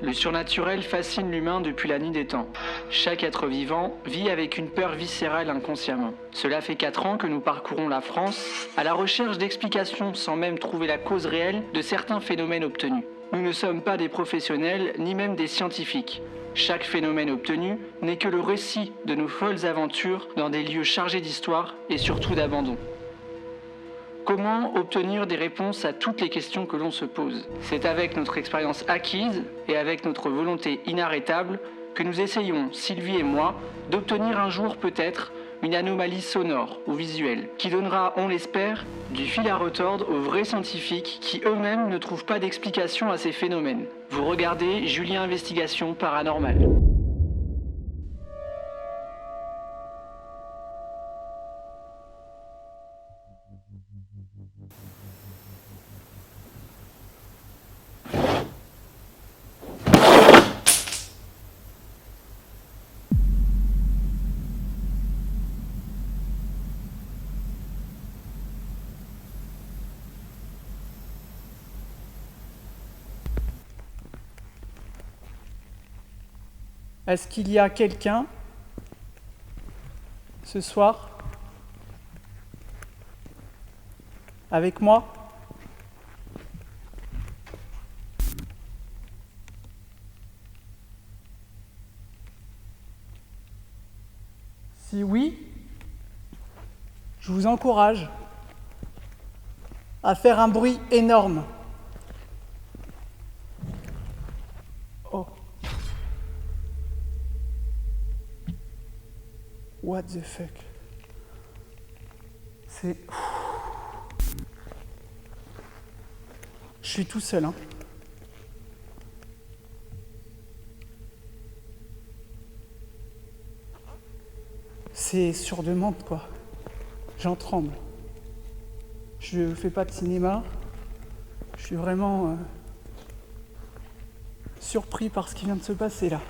Le surnaturel fascine l'humain depuis la nuit des temps. Chaque être vivant vit avec une peur viscérale inconsciemment. Cela fait 4 ans que nous parcourons la France à la recherche d'explications sans même trouver la cause réelle de certains phénomènes obtenus. Nous ne sommes pas des professionnels ni même des scientifiques. Chaque phénomène obtenu n'est que le récit de nos folles aventures dans des lieux chargés d'histoire et surtout d'abandon. Comment obtenir des réponses à toutes les questions que l'on se pose? C'est avec notre expérience acquise et avec notre volonté inarrêtable que nous essayons, Sylvie et moi, d'obtenir un jour peut-être une anomalie sonore ou visuelle qui donnera, on l'espère, du fil à retordre aux vrais scientifiques qui eux-mêmes ne trouvent pas d'explication à ces phénomènes. Vous regardez Julien Investigation Paranormale. Est-ce qu'il y a quelqu'un ce soir avec moi? Si oui, je vous encourage à faire un bruit énorme. Oh. What the fuck? C'est... Je suis tout seul, hein. C'est sur demande, quoi. J'en tremble. Je fais pas de cinéma. Je suis vraiment surpris par ce qui vient de se passer là.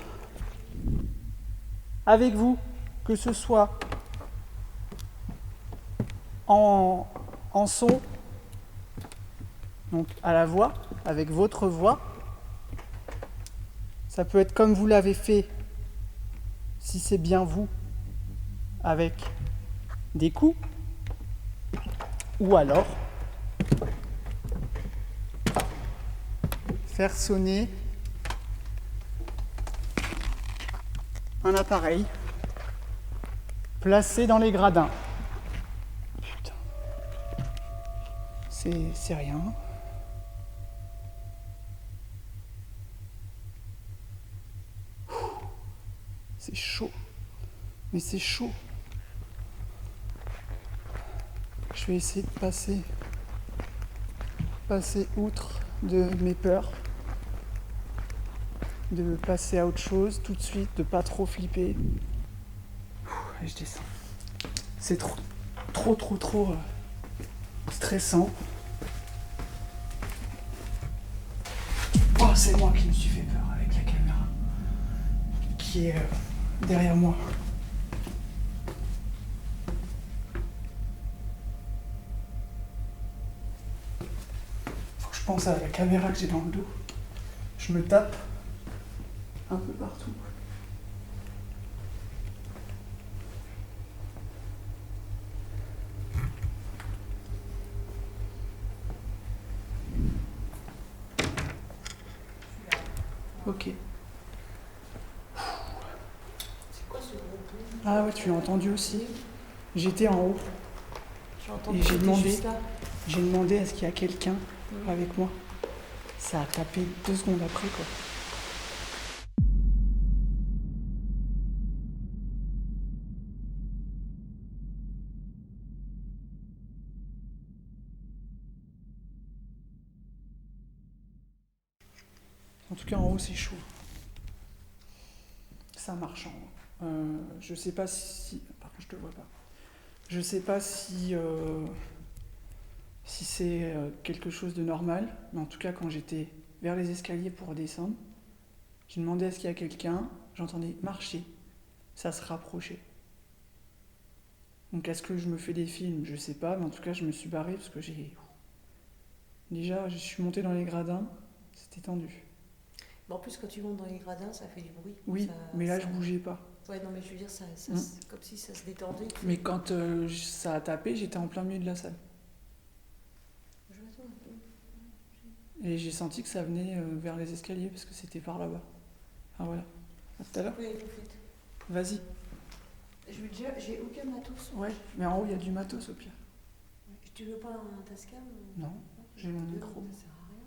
Avec vous, que ce soit en son, donc à la voix, avec votre voix. Ça peut être comme vous l'avez fait, si c'est bien vous, avec des coups, ou alors faire sonner un appareil placé dans les gradins. Putain, c'est rien. C'est chaud, mais c'est chaud. Je vais essayer de passer outre de mes peurs, de passer à autre chose tout de suite, de pas trop flipper. Et je descends. C'est trop stressant. Oh, c'est moi qui me suis fait peur avec la caméra qui est derrière moi. Faut que je pense à la caméra que j'ai dans le dos. Je me tape un peu partout. Ok. Ah ouais, tu l'as entendu aussi. J'étais en haut et j'ai demandé à ce qu'il y a quelqu'un avec moi. Ça a tapé 2 secondes après, quoi. En tout cas, en haut, c'est chaud. Ça marche en haut. Je sais pas si... Par contre, je te vois pas. Je sais pas si c'est quelque chose de normal, mais en tout cas, quand j'étais vers les escaliers pour redescendre, j'ai demandé à ce qu'il y a quelqu'un, j'entendais marcher, ça se rapprochait. Donc est-ce que je me fais des films? Je sais pas, mais en tout cas, je me suis barré parce que Déjà, je suis montée dans les gradins, c'était tendu. Bon, en plus, quand tu montes dans les gradins, ça fait du bruit. Oui, ça, mais là, ça... je bougeais pas. Ouais, non, mais je veux dire, comme si ça se détendait. Mais quand ça a tapé, j'étais en plein milieu de la salle. Et j'ai senti que ça venait vers les escaliers, parce que c'était par là-bas. Ah voilà. À tout à l'heure. Oui, vous faites. Vas-y. Je veux dire, j'ai aucun matos. Ouais, mais en haut, il y a du matos au pire. Tu veux pas un Tascam Non, j'ai mon micro. Ça sert à rien.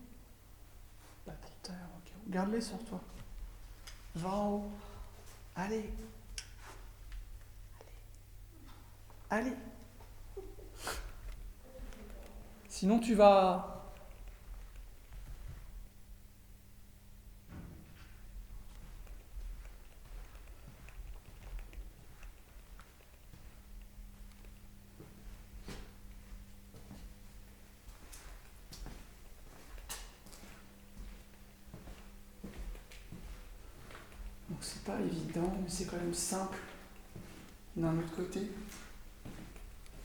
Bah pour ta ok. Garde-les sur toi. Va en haut. Allez. Allez. Sinon tu vas... Donc c'est pas évident, mais c'est quand même simple d'un autre côté.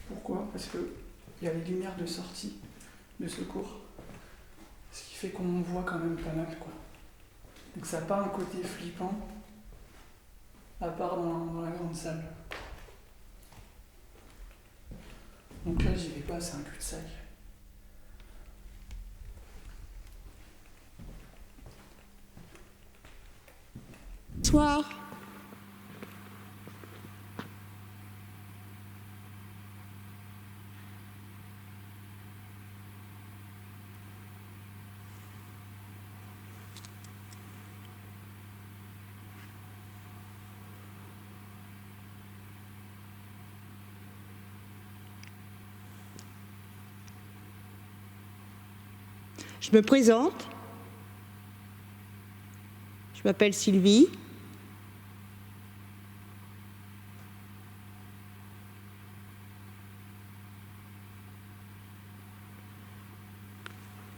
Pourquoi? Parce que il y a les lumières de sortie de secours. Ce qui fait qu'on voit quand même pas mal, quoi. Donc ça n'a pas un côté flippant, à part dans la grande salle. Donc là, j'y vais pas, c'est un cul-de-sac. Bonsoir. Je me présente. Je m'appelle Sylvie.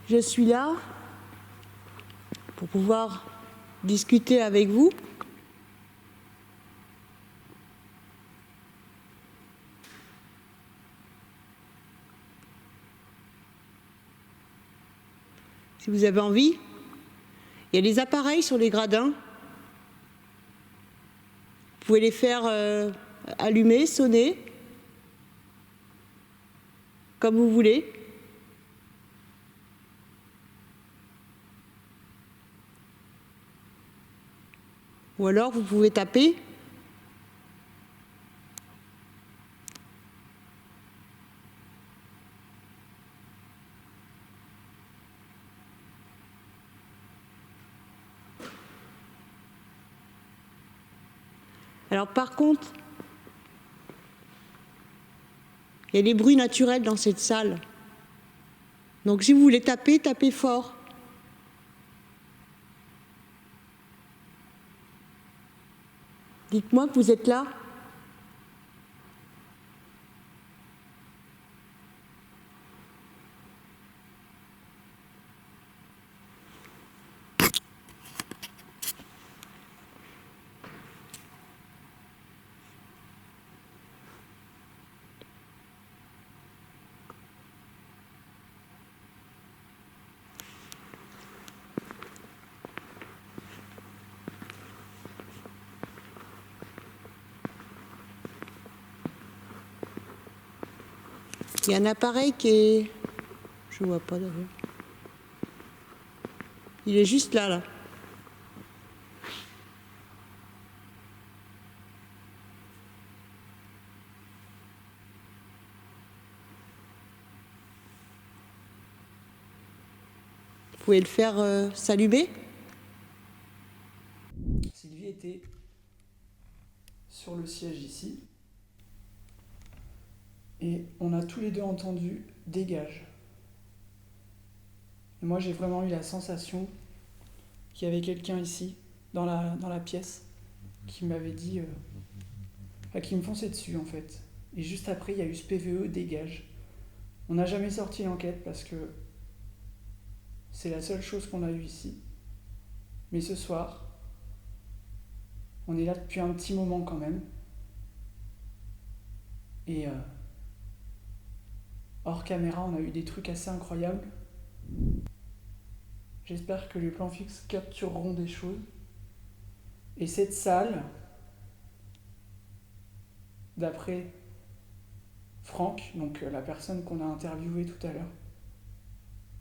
Je suis là pour pouvoir discuter avec vous. Si vous avez envie, il y a des appareils sur les gradins. Vous pouvez les faire allumer, sonner, comme vous voulez. Ou alors vous pouvez taper. Alors par contre, il y a des bruits naturels dans cette salle. Donc si vous voulez taper, tapez fort. Dites-moi que vous êtes là. Il y a un appareil qui est... Je ne vois pas d'ailleurs. Il est juste là, là. Vous pouvez le faire s'allumer. Sylvie était sur le siège ici. Et on a tous les deux entendu « dégage ». Et moi, j'ai vraiment eu la sensation qu'il y avait quelqu'un ici, dans la pièce, qui m'avait dit... qui me fonçait dessus, en fait. Et juste après, il y a eu ce PVE « dégage ». On n'a jamais sorti l'enquête parce que c'est la seule chose qu'on a eue ici. Mais ce soir, on est là depuis un petit moment quand même. Et hors caméra, on a eu des trucs assez incroyables. J'espère que les plans fixes captureront des choses. Et cette salle, d'après Franck, donc la personne qu'on a interviewée tout à l'heure,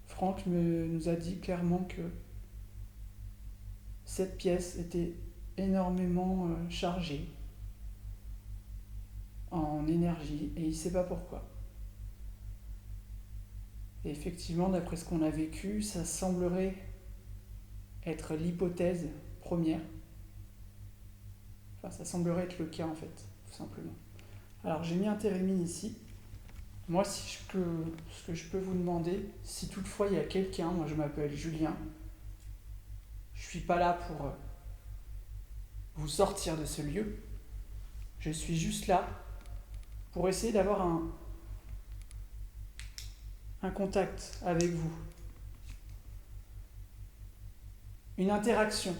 Franck nous a dit clairement que cette pièce était énormément chargée en énergie et il ne sait pas pourquoi. Et effectivement, d'après ce qu'on a vécu, ça semblerait être l'hypothèse première. Enfin, ça semblerait être le cas en fait, tout simplement. Alors j'ai mis un térémine ici. Moi, ce que je peux vous demander, si toutefois il y a quelqu'un, moi je m'appelle Julien, je suis pas là pour vous sortir de ce lieu. Je suis juste là pour essayer d'avoir un contact avec vous. Une interaction.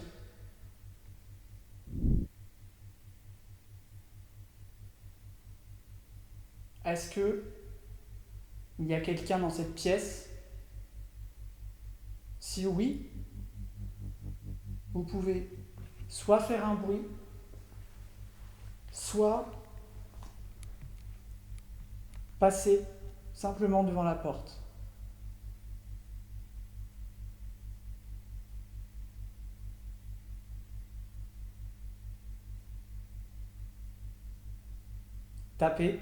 Est-ce que il y a quelqu'un dans cette pièce? Si oui, vous pouvez soit faire un bruit, soit passer simplement devant la porte. Taper,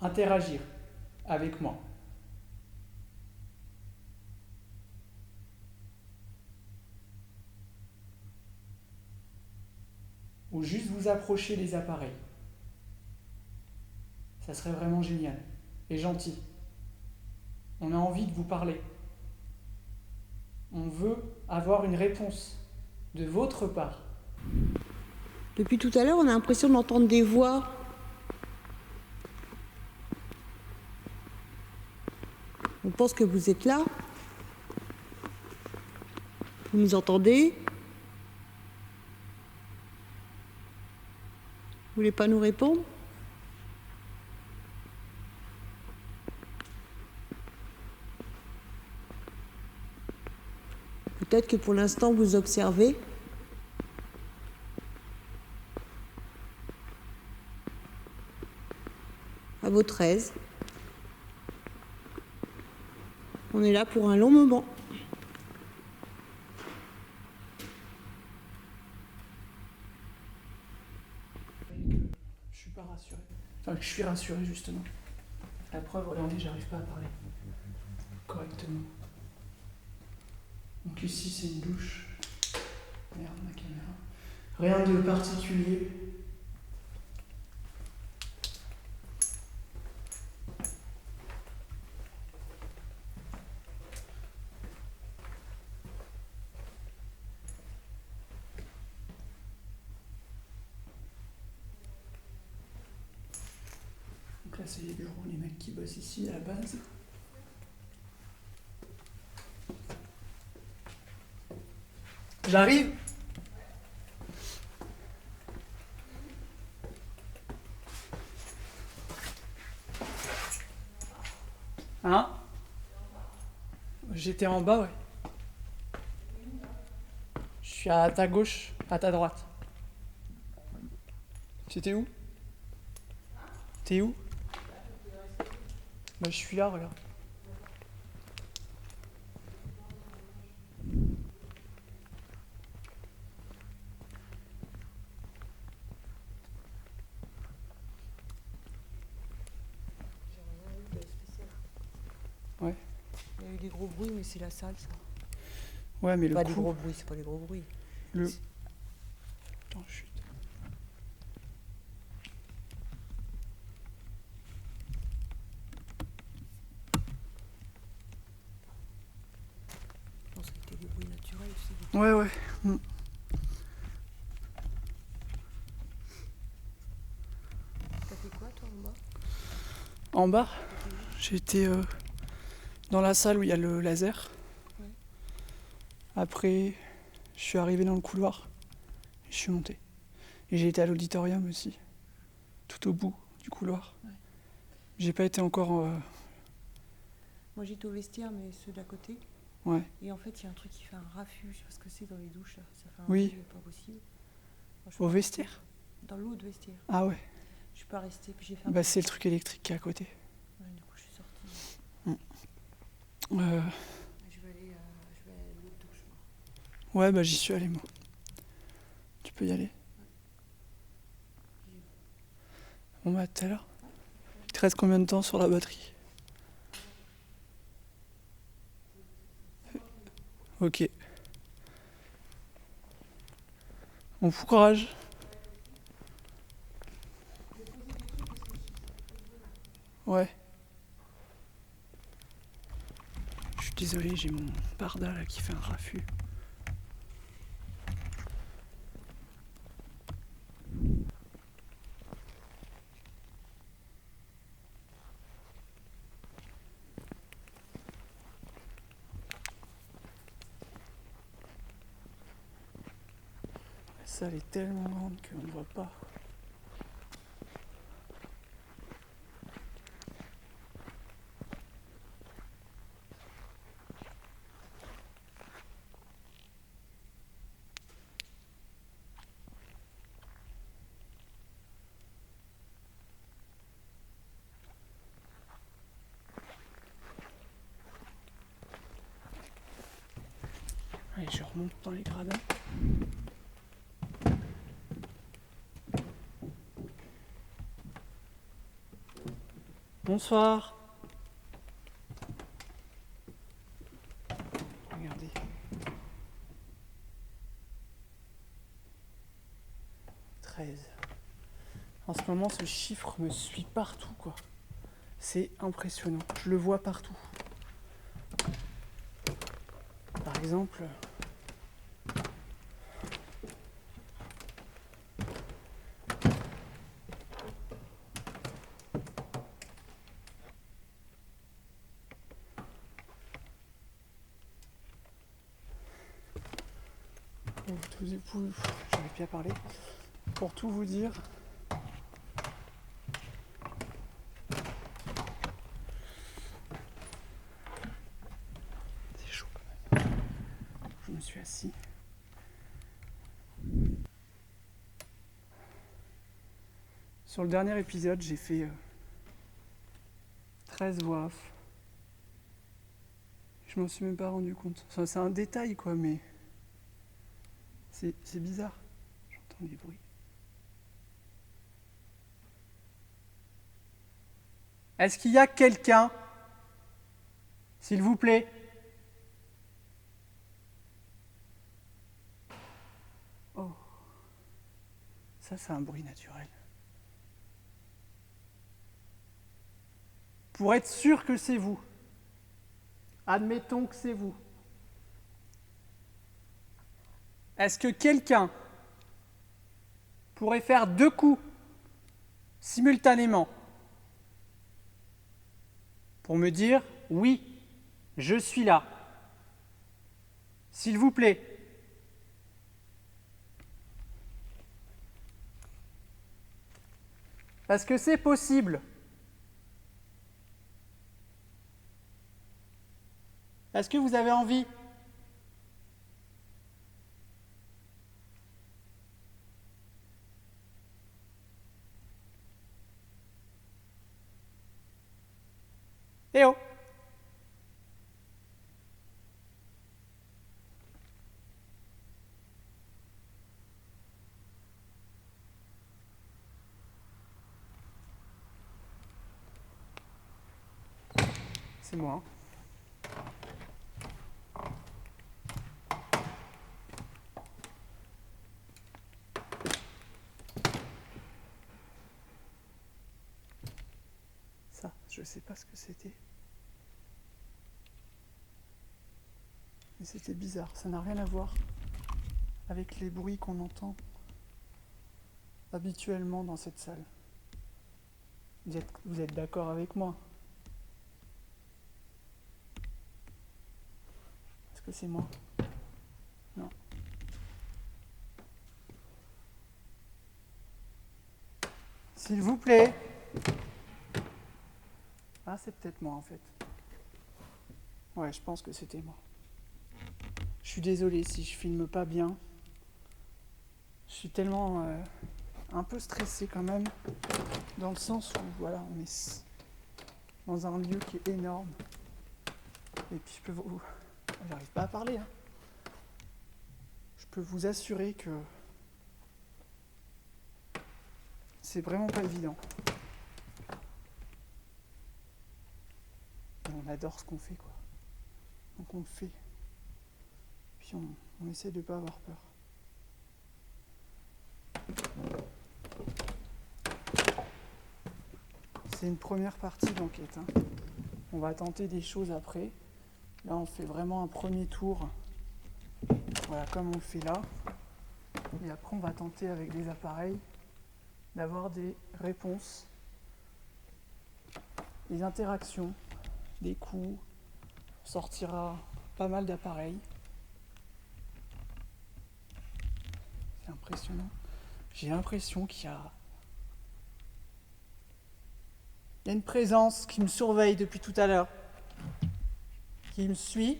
interagir avec moi. Ou juste vous approcher des appareils. Ça serait vraiment génial et gentil. On a envie de vous parler. On veut avoir une réponse de votre part. Depuis tout à l'heure, on a l'impression d'entendre des voix. On pense que vous êtes là. Vous nous entendez? Vous voulez pas nous répondre? Peut-être que pour l'instant vous observez. À votre aise. On est là pour un long moment. Je suis pas rassuré. Enfin, je suis rassuré justement. La preuve, regardez, j'arrive pas à parler correctement. Donc ici, c'est une douche. Merde, ma caméra. Rien de particulier. Donc là, c'est les bureaux, les mecs qui bossent ici à la base. J'arrive. Hein? J'étais en bas, ouais. Je suis à ta gauche, à ta droite. C'était où? T'es où? Bah, je suis là, regarde. Ouais. Il y a eu des gros bruits, mais c'est la salle, ça. Ouais, mais Pas le des coup... gros bruits, c'est pas des gros bruits. Attends, chut. Je pense que c'était des bruits naturels aussi. Ouais, ouais. T'as fait quoi, toi, en bas? En bas, j'étais dans la salle où il y a le laser. Ouais. Après, je suis arrivé dans le couloir et je suis monté. Et j'ai été à l'auditorium aussi, tout au bout du couloir. Ouais. J'ai pas été encore... Moi, j'étais au vestiaire, mais ceux d'à côté. Ouais. Et en fait, il y a un truc qui fait un raffut. Je sais pas ce que c'est dans les douches, là. Ça fait un Oui. bruit pas possible. Moi, je suis Au pas vestiaire? restée. Dans l'eau de vestiaire. Ah ouais. Je suis pas restée, puis j'ai fait Bah c'est le truc électrique qui est à côté. Ouais, du coup, je suis sortie. Euh, Je vais aller à l'autre douche, moi. ouais bah j'y suis allé moi. Tu peux y aller. Bon bah à tout à l'heure. Il te reste combien de temps sur la batterie? Ok. Bon courage. Ouais. Je suis désolé, j'ai mon barda là qui fait un raffut. La salle est tellement grande qu'on ne voit pas. Allez, je remonte dans les gradins. Bonsoir. Regardez. 13. En ce moment, ce chiffre me suit partout, quoi. C'est impressionnant. Je le vois partout. Par exemple, j'arrive plus à parler. Pour tout vous dire, c'est chaud quand même. Je me suis assis. Sur le dernier épisode, j'ai fait 13 voix off. Je m'en suis même pas rendu compte. Enfin, c'est un détail, quoi, mais c'est bizarre. J'entends des bruits. Est-ce qu'il y a quelqu'un, s'il vous plaît? Oh, ça c'est un bruit naturel. Pour être sûr que c'est vous, admettons que c'est vous. Est-ce que quelqu'un pourrait faire 2 coups simultanément pour me dire oui, je suis là? S'il vous plaît. Parce que c'est possible. Est-ce que vous avez envie? Eh oh! C'est moi. Ça, je sais pas ce que c'était. Mais c'était bizarre, ça n'a rien à voir avec les bruits qu'on entend habituellement dans cette salle. Vous êtes d'accord avec moi? Est-ce que c'est moi? Non. S'il vous plaît. Ah, c'est peut-être moi en fait. Ouais, je pense que c'était moi. Je suis désolé si je filme pas bien. Je suis tellement un peu stressé quand même, dans le sens où voilà, on est dans un lieu qui est énorme. Et puis je peux vous... J'arrive pas à parler. Hein. Je peux vous assurer que c'est vraiment pas évident. Et on adore ce qu'on fait, quoi. Donc on le fait. Puis on essaie de pas avoir peur. C'est une première partie d'enquête. Hein. On va tenter des choses après. Là, on fait vraiment un premier tour. Voilà, comme on le fait là. Et après, on va tenter avec des appareils d'avoir des réponses, des interactions, des coups. On sortira pas mal d'appareils. C'est impressionnant. J'ai l'impression qu'il y a une présence qui me surveille depuis tout à l'heure, qui me suit,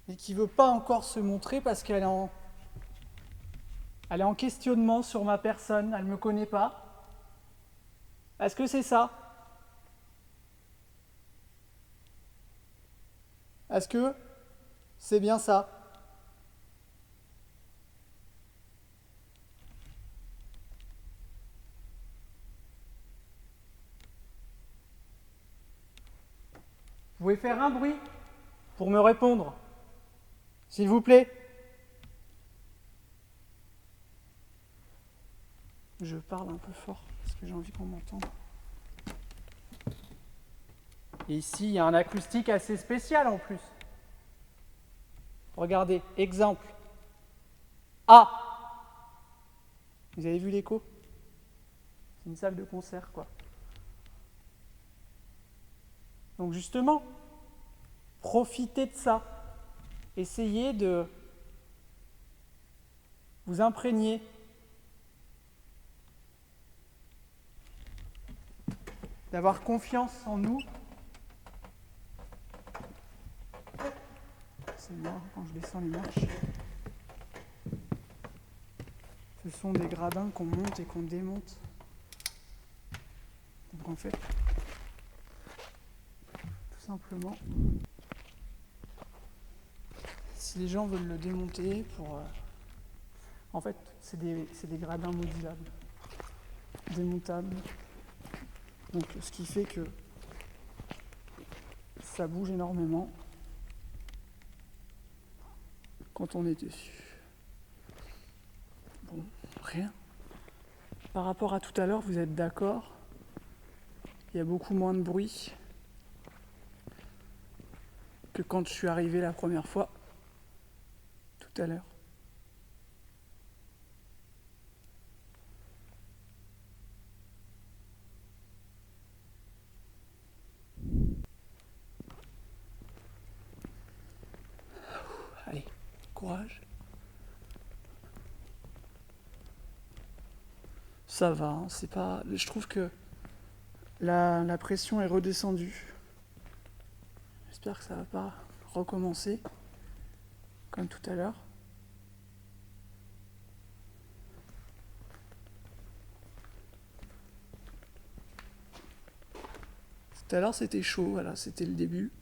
mais qui ne veut pas encore se montrer parce qu'elle est en questionnement sur ma personne, elle ne me connaît pas. Est-ce que c'est ça? Est-ce que c'est bien ça? Vous pouvez faire un bruit pour me répondre, s'il vous plaît. Je parle un peu fort parce que j'ai envie qu'on m'entende. Et ici, il y a un acoustique assez spécial en plus. Regardez, exemple. Ah! Vous avez vu l'écho? C'est une salle de concert, quoi. Donc justement, profitez de ça. Essayez de vous imprégner. D'avoir confiance en nous. C'est moi quand je descends les marches. Ce sont des gradins qu'on monte et qu'on démonte. Donc en fait, tout simplement, si les gens veulent le démonter pour... en fait, c'est des gradins modulables, démontables. Donc ce qui fait que ça bouge énormément quand on est dessus. Bon, rien. Par rapport à tout à l'heure, vous êtes d'accord? Il y a beaucoup moins de bruit que quand je suis arrivé la première fois, tout à l'heure. Allez, courage. Ça va, hein, c'est pas... Je trouve que la pression est redescendue. J'espère que ça va pas recommencer comme tout à l'heure. Tout à l'heure c'était chaud, voilà, c'était le début.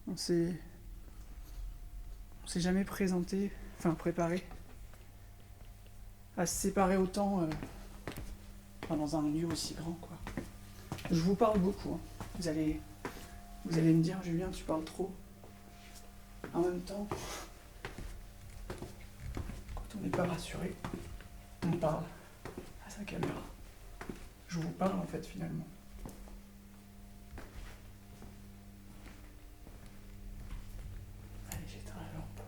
On s'est jamais présenté, préparé à se séparer autant dans un lieu aussi grand, quoi. Je vous parle beaucoup, hein. Vous allez me dire, Julien, tu parles trop. En même temps, quand on n'est pas rassuré, on parle à sa caméra. Je vous parle en fait finalement. Allez, j'éteins la lampe.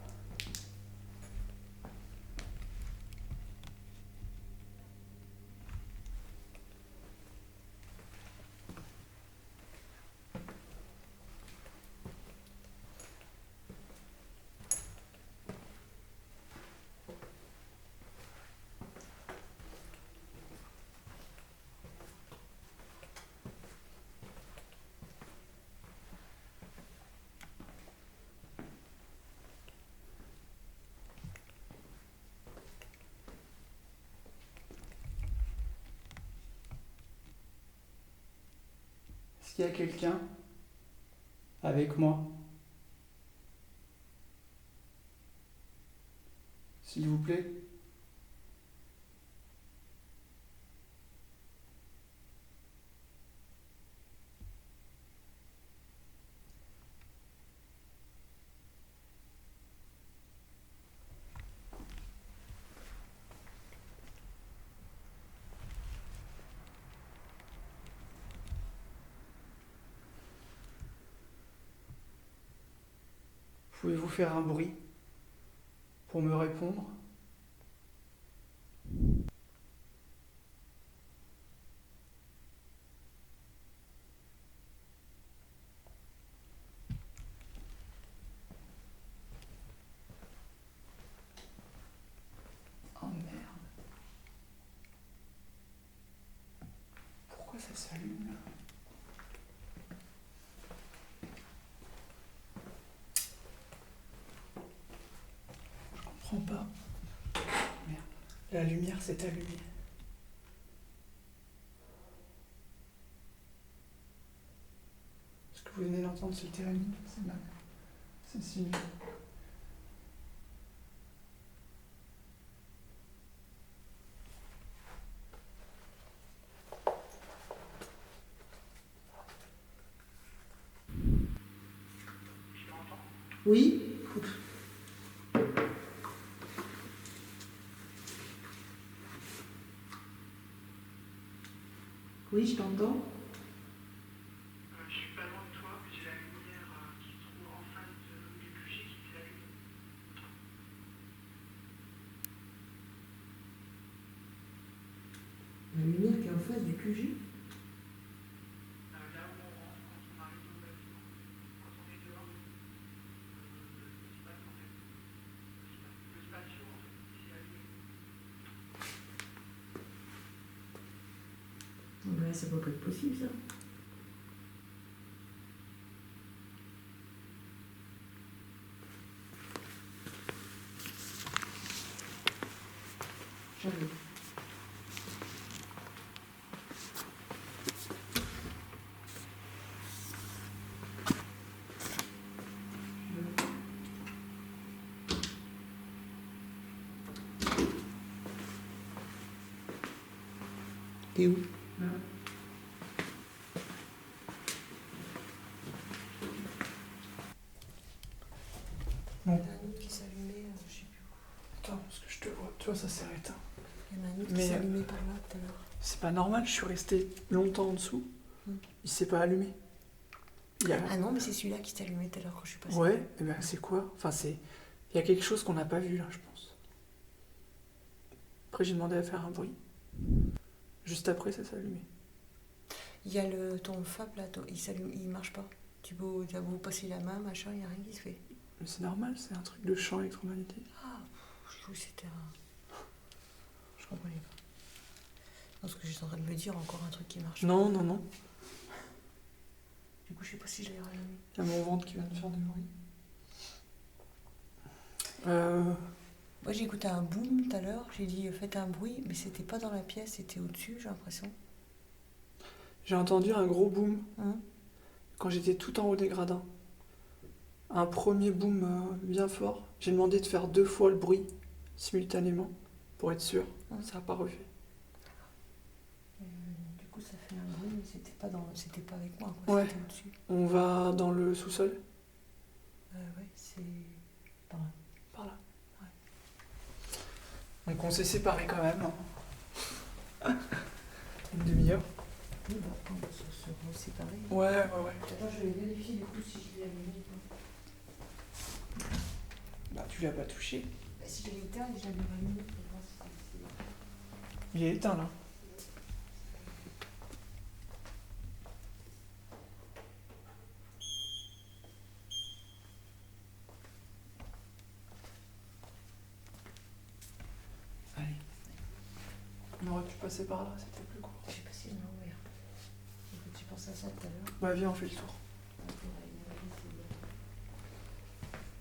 qu'il y a quelqu'un avec moi? S'il vous plaît. Pouvez-vous faire un bruit pour me répondre? Oh merde. Pourquoi ça s'allume là? Je comprends pas. Merde. La lumière s'est allumée. Ce que vous venez d'entendre, c'est Térémie, c'est Sylvie. Oui. Oui, je t'entends. Je suis pas loin de toi, j'ai la lumière qui se trouve en face du QG qui s'allume. La lumière qui est en face du QG. Là où on rentre, quand on arrive au bâtiment, quand on est dehors, l'espace en fait, le spatio en fait, s'est allumé. Ben, ça peut pas être possible ça. J'arrive. T'es où? Là. Il y en a un autre qui s'allumait, je sais plus où. Attends, parce que je te vois. Tu vois, ça s'est éteint. Il y en a un autre Mais, qui s'allumait par là tout à l'heure. C'est pas normal, je suis resté longtemps en dessous. Mm. Il s'est pas allumé. Il y a... Ah non, mais c'est celui-là qui s'est allumé tout à l'heure quand je suis passée. Ouais, et ben c'est quoi? Enfin, c'est... Il y a quelque chose qu'on n'a pas vu là, je pense. Après, j'ai demandé à faire un bruit. Juste après, ça s'est allumé. Il y a ton Fab là, il s'allume, il marche pas. T'as beau passer la main, machin, il n'y a rien qui se fait. Mais c'est normal, c'est un truc de champ électromagnétique. Ah, je trouve que c'était un... Je comprenais pas. Parce que j'étais en train de me dire encore un truc qui marche Non, non, non. Du coup, je sais pas si je l'ai rallumé. Il y a mon ventre qui vient de faire du bruit. Moi, j'ai écouté un boom tout à l'heure. J'ai dit faites un bruit, mais c'était pas dans la pièce, c'était au-dessus, j'ai l'impression. J'ai entendu un gros boom Hein? quand j'étais tout en haut des gradins. Un premier boom bien fort. J'ai demandé de faire 2 fois le bruit simultanément pour être sûr. Ça n'a pas refait. Du coup, ça fait un bruit, mais c'était pas avec moi, quoi. Ouais. C'était au-dessus. On va dans le sous-sol. Ouais, c'est par là. Par là. Ouais. Donc on s'est séparés quand même. Une demi-heure. Oui, bah, on va se séparer. Ouais. Attends, je vais vérifier du coup si je l'ai allumé. Bah tu l'as pas touché. Bah, si je l'ai éteint, je l'avais rallumé pour voir si c'est... Il est éteint là. Allez. On aurait pu passer par là, c'était plus court. Je sais pas si elle m'a ouvert. Tu pensais à ça tout à l'heure. Bah viens, on fait le tour.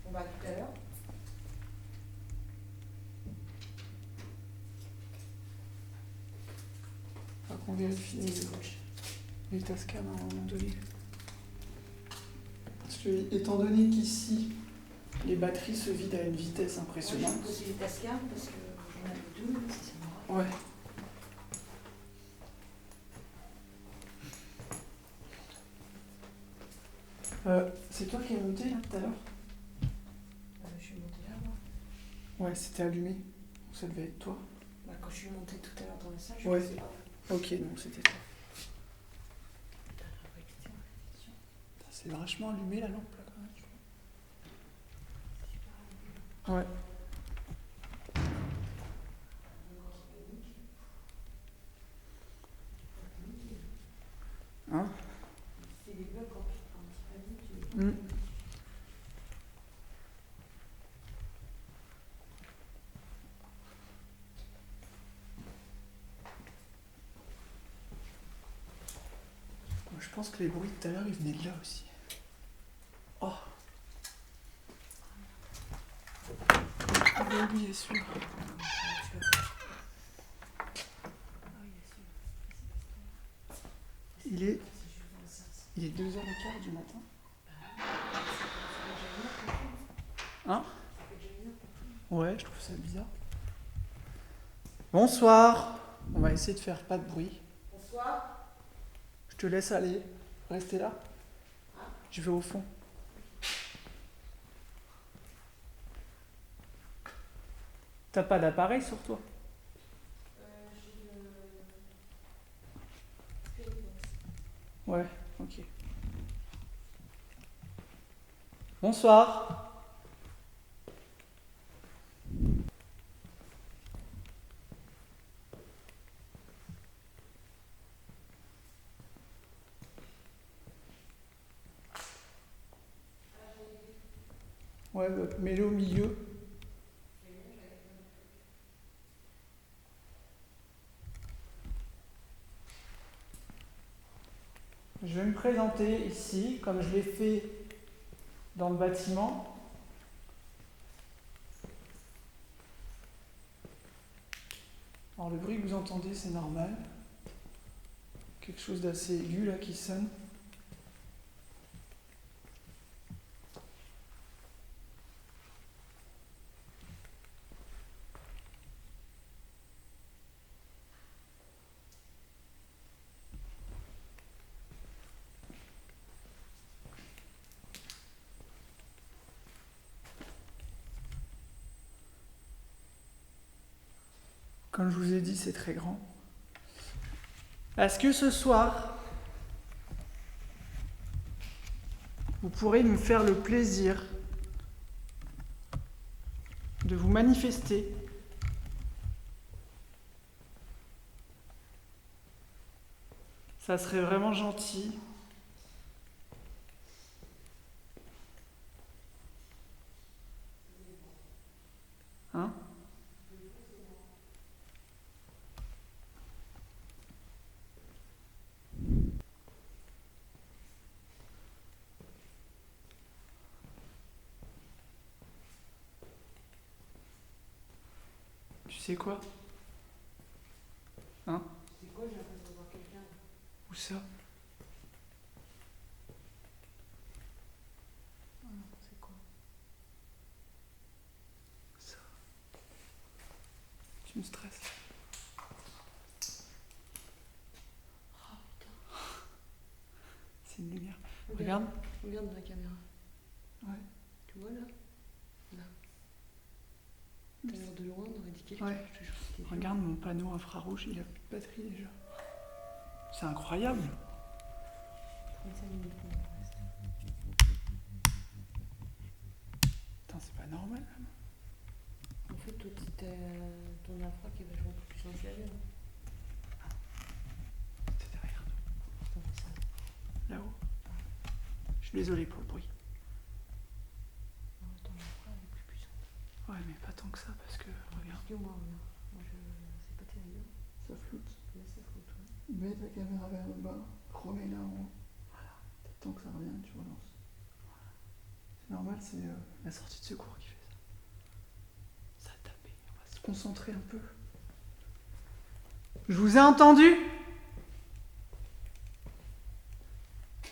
On va à tout à l'heure. Faut qu'on vérifie les gauches. les Tascam à un moment donné. Parce que, étant donné qu'ici, les batteries se vident à une vitesse impressionnante. Moi, j'ai posé les Tascam parce que j'en avais deux, là, c'est ça. Ouais. C'est toi qui es monté là tout à l'heure? Je suis montée là, moi. Ouais, c'était allumé. Ça devait être toi. Bah, quand je suis montée tout à l'heure dans la salle, je Ouais. sais pas. Ok, non, c'était toi. Putain, c'est vachement allumé la lampe là quand même. Ouais. Hein? C'est les blocs quand tu prends un petit panier, tu... Moi, je pense que les bruits de tout à l'heure ils venaient de là aussi. Oh! J'avais oublié celui-là. Il est 2h15 du matin. Hein? Ouais, je trouve ça bizarre. Bonsoir. On va essayer de faire pas de bruit. Bonsoir. Je te laisse aller. Restez là. Je vais au fond. T'as pas d'appareil sur toi? Ouais, ok. Bonsoir. Ouais, mets-le au milieu. Je vais me présenter ici, comme je l'ai fait dans le bâtiment. Alors le bruit que vous entendez, c'est normal. Quelque chose d'assez aigu là qui sonne. Comme je vous ai dit, c'est très grand. Est-ce que ce soir, vous pourrez nous faire le plaisir de vous manifester Ça serait vraiment gentil. Hein ? Tu sais quoi ? Hein ? C'est quoi, j'ai l'impression de voir quelqu'un. Où ça ? C'est quoi? Ça. Tu me stresses. Oh putain. C'est une lumière. Regarde. Regarde dans la caméra. Ouais. Tu vois là? Là. Tout à l'heure de loin, on aurait dit quelqu'un. Ouais. Je te jure, c'était dur. Regarde mon panneau infrarouge, il a plus de batterie déjà. C'est incroyable. 35 minutes pour le reste. Putain, c'est pas normal. En fait, toi, t'as ton infra qui est vachement plus puissant que la mienne. C'est derrière nous. Attends, fais ça. Là-haut. Je suis désolé pour le bruit. Non, ton infra elle est plus puissante. Ouais, mais pas tant que ça parce que, regarde, Excuse-moi, regarde. Moi, c'est pas terrible. ça floute. Là, ça flotte, ouais. Mets ta caméra vers le bas, remets-la en haut. Voilà. Tant que ça revient, tu relances. Voilà. C'est normal, c'est la sortie de secours qui fait ça. Ça a tapé. On va se concentrer un peu. Je vous ai entendu ?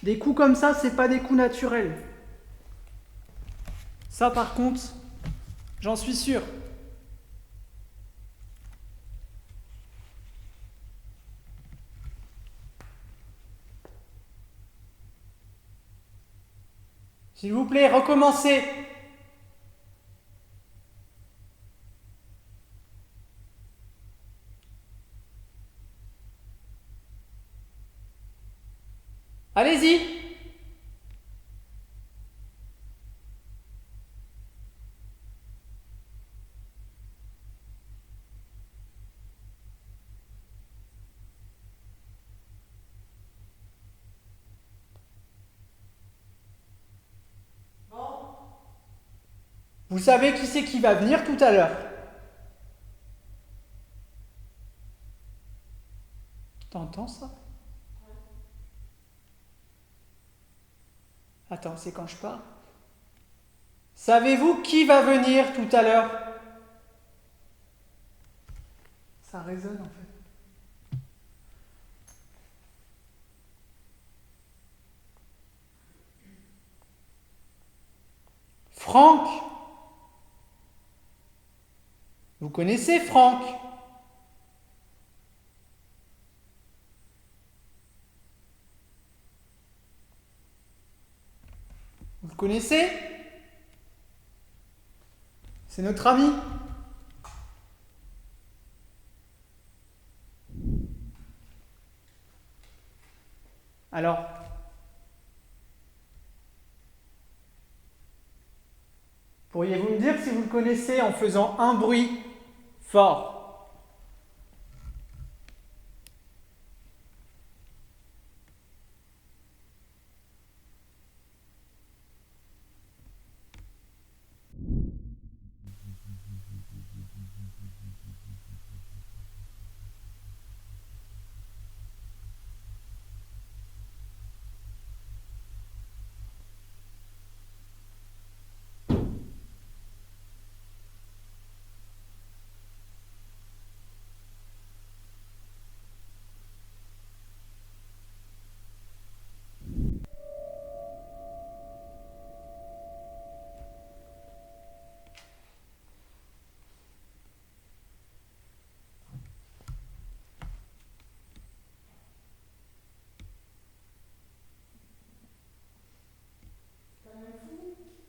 Des coups comme ça, c'est pas des coups naturels. Ça, par contre, j'en suis sûr. S'il vous plaît, recommencez. Allez-y. Vous savez qui c'est qui va venir tout à l'heure? T'entends ça? Attends, c'est quand je parle. Savez-vous qui va venir tout à l'heure? Ça résonne en fait. Franck! Vous connaissez Franck? Vous le connaissez? C'est notre ami. Alors, pourriez-vous me dire si vous le connaissez en faisant un bruit fort?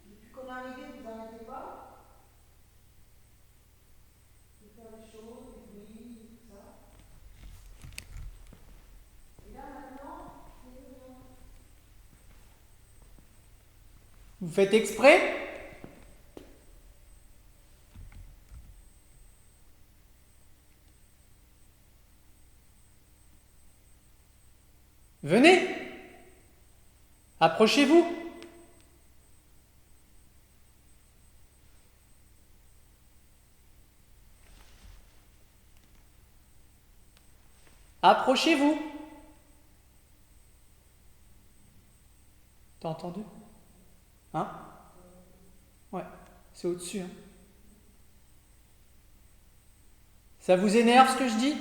Depuis qu'on est arrivé, vous n'arrêtez pas de faire des choses, des bruits, tout ça. Et là maintenant, c'est rien. Vous faites exprès? Venez! Approchez-vous! Approchez-vous! T'as entendu? Hein? Ouais, c'est au-dessus. Hein. Ça vous énerve ce que je dis?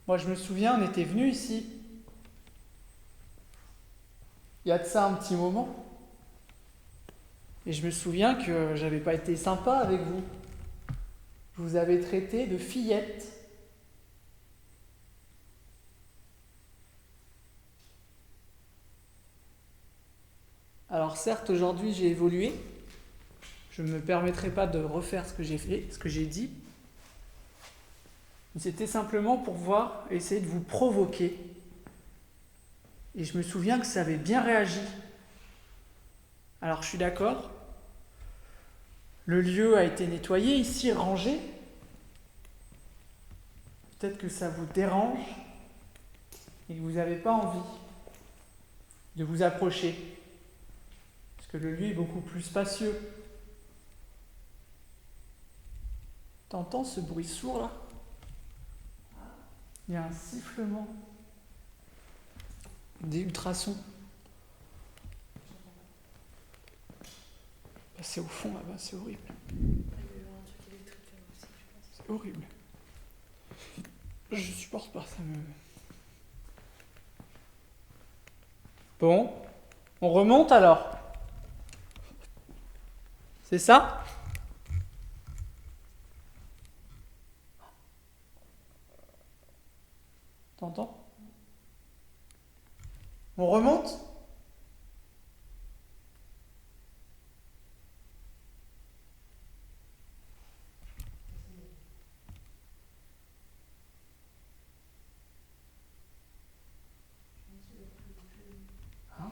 Moi je me souviens, on était venus ici. Il y a de ça un petit moment. Et je me souviens que j'avais pas été sympa avec vous. Je vous avais traité de fillette. Alors certes, aujourd'hui j'ai évolué. Je ne me permettrai pas de refaire ce que j'ai fait, ce que j'ai dit. Mais c'était simplement pour voir, essayer de vous provoquer. Et je me souviens que ça avait bien réagi. Alors je suis d'accord. Le lieu a été nettoyé, ici rangé. Peut-être que ça vous dérange et que vous n'avez pas envie de vous approcher. Parce que le lieu est beaucoup plus spacieux. T'entends ce bruit sourd là? Il y a un sifflement. Des ultrasons. C'est au fond là-bas, c'est horrible. C'est horrible. Je supporte pas, ça me... Bon, on remonte alors. C'est ça? T'entends? On remonte? Hein?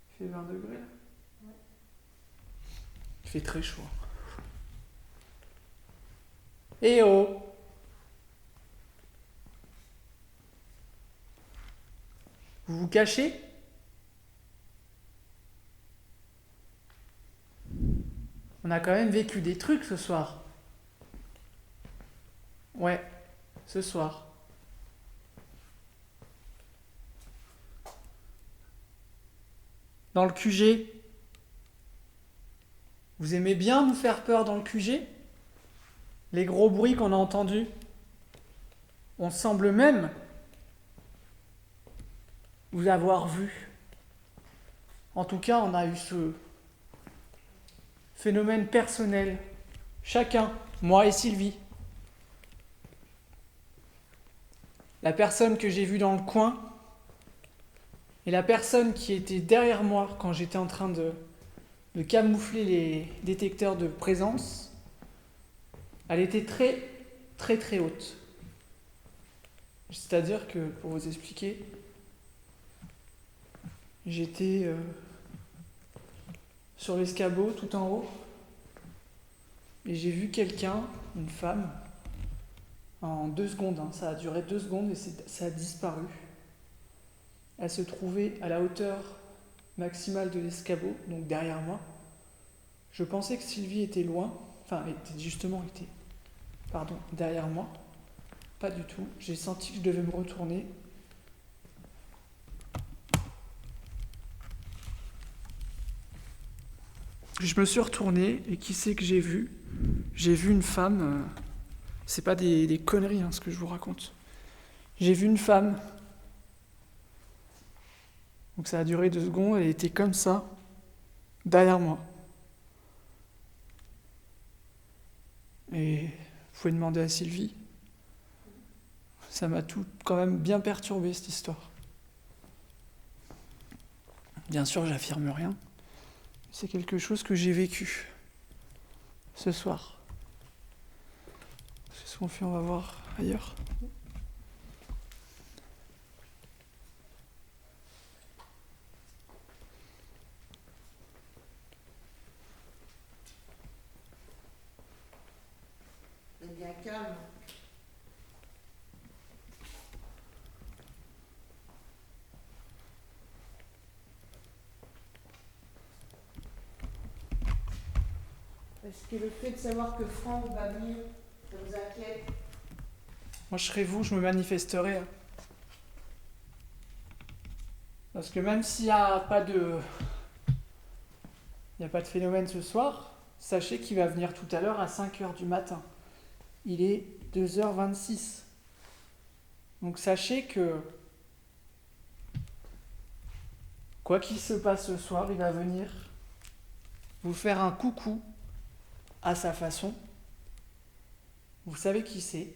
Il fait 20 degrés là? Il fait très chaud. Eh oh! Vous vous cachez? On a quand même vécu des trucs ce soir. Ouais, ce soir. Dans le QG. Vous aimez bien nous faire peur dans le QG? Les gros bruits qu'on a entendus. On semble même vous avoir vu. En tout cas, on a eu ce phénomène personnel. Chacun, moi et Sylvie. La personne que j'ai vue dans le coin et la personne qui était derrière moi quand j'étais en train de camoufler les détecteurs de présence, elle était très très très haute. C'est-à-dire que, pour vous expliquer, j'étais sur l'escabeau tout en haut et j'ai vu quelqu'un, une femme, en 2 secondes, hein, ça a duré 2 secondes et ça a disparu. Elle se trouvait à la hauteur maximale de l'escabeau, donc derrière moi. Je pensais que Sylvie était loin, était derrière moi. Pas du tout. J'ai senti que je devais me retourner. Je me suis retourné et qui c'est que j'ai vu? J'ai vu une femme. C'est pas des conneries ce que je vous raconte. J'ai vu une femme. Donc ça a duré 2 secondes. Elle était comme ça, derrière moi. Et vous pouvez demander à Sylvie. Ça m'a tout quand même bien perturbé cette histoire. Bien sûr, j'affirme rien. C'est quelque chose que j'ai vécu ce soir. C'est ce qu'on fait, on va voir ailleurs. C'est bien calme. Est-ce que le fait de savoir que Franck va venir, ça vous inquiète? Moi, je serais vous, je me manifesterais. Parce que même s'il n'y a pas de... Il n'y a pas de phénomène ce soir, sachez qu'il va venir tout à l'heure à 5h du matin. Il est 2h26. Donc sachez que quoi qu'il se passe ce soir, il va venir vous faire un coucou à sa façon. Vous savez qui c'est.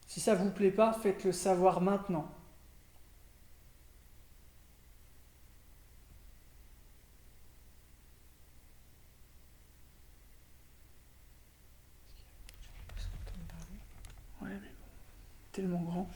Si ça vous plaît pas, faites-le savoir maintenant. Ouais, mais bon, tellement grand.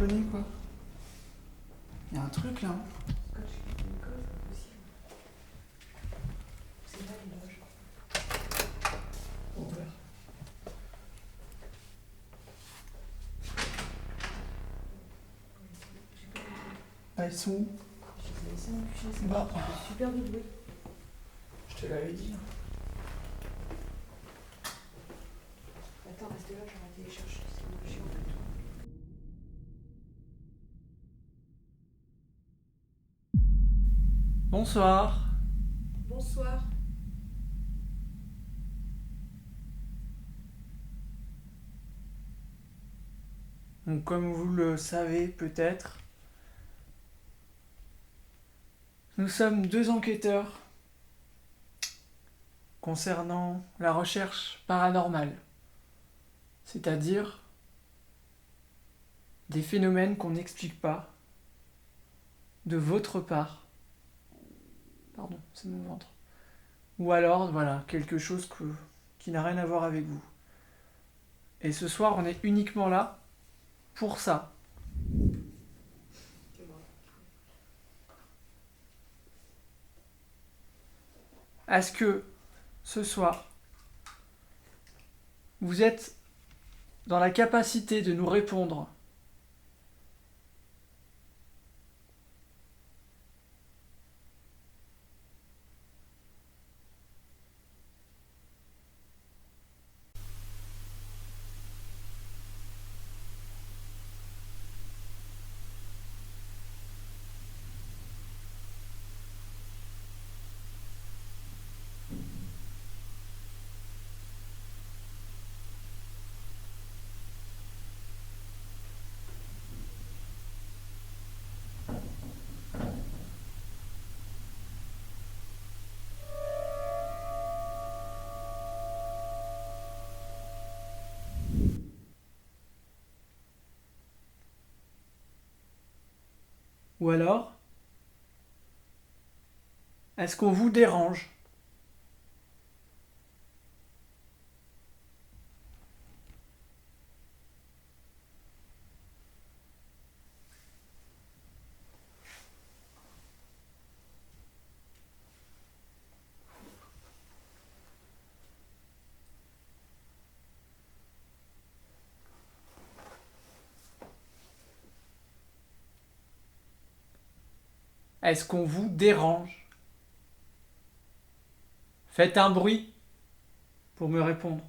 déconner, quoi. Il y a un truc, là. Ouvert. Ah, ils sont où? Bah, Super de bruit. je te l'avais dit. Attends, restez là, je vais aller les chercher. C'est chiant de tout. Bonsoir. Bonsoir. Donc, comme vous le savez peut-être, nous sommes deux enquêteurs concernant la recherche paranormale, c'est-à-dire des phénomènes qu'on n'explique pas de votre part. Pardon, c'est mon ventre. Ou alors, voilà, quelque chose qui n'a rien à voir avec vous. Et ce soir, on est uniquement là pour ça. Est-ce que ce soir, vous êtes dans la capacité de nous répondre ? Ou alors, est-ce qu'on vous dérange ? Est-ce qu'on vous dérange ? Faites un bruit pour me répondre.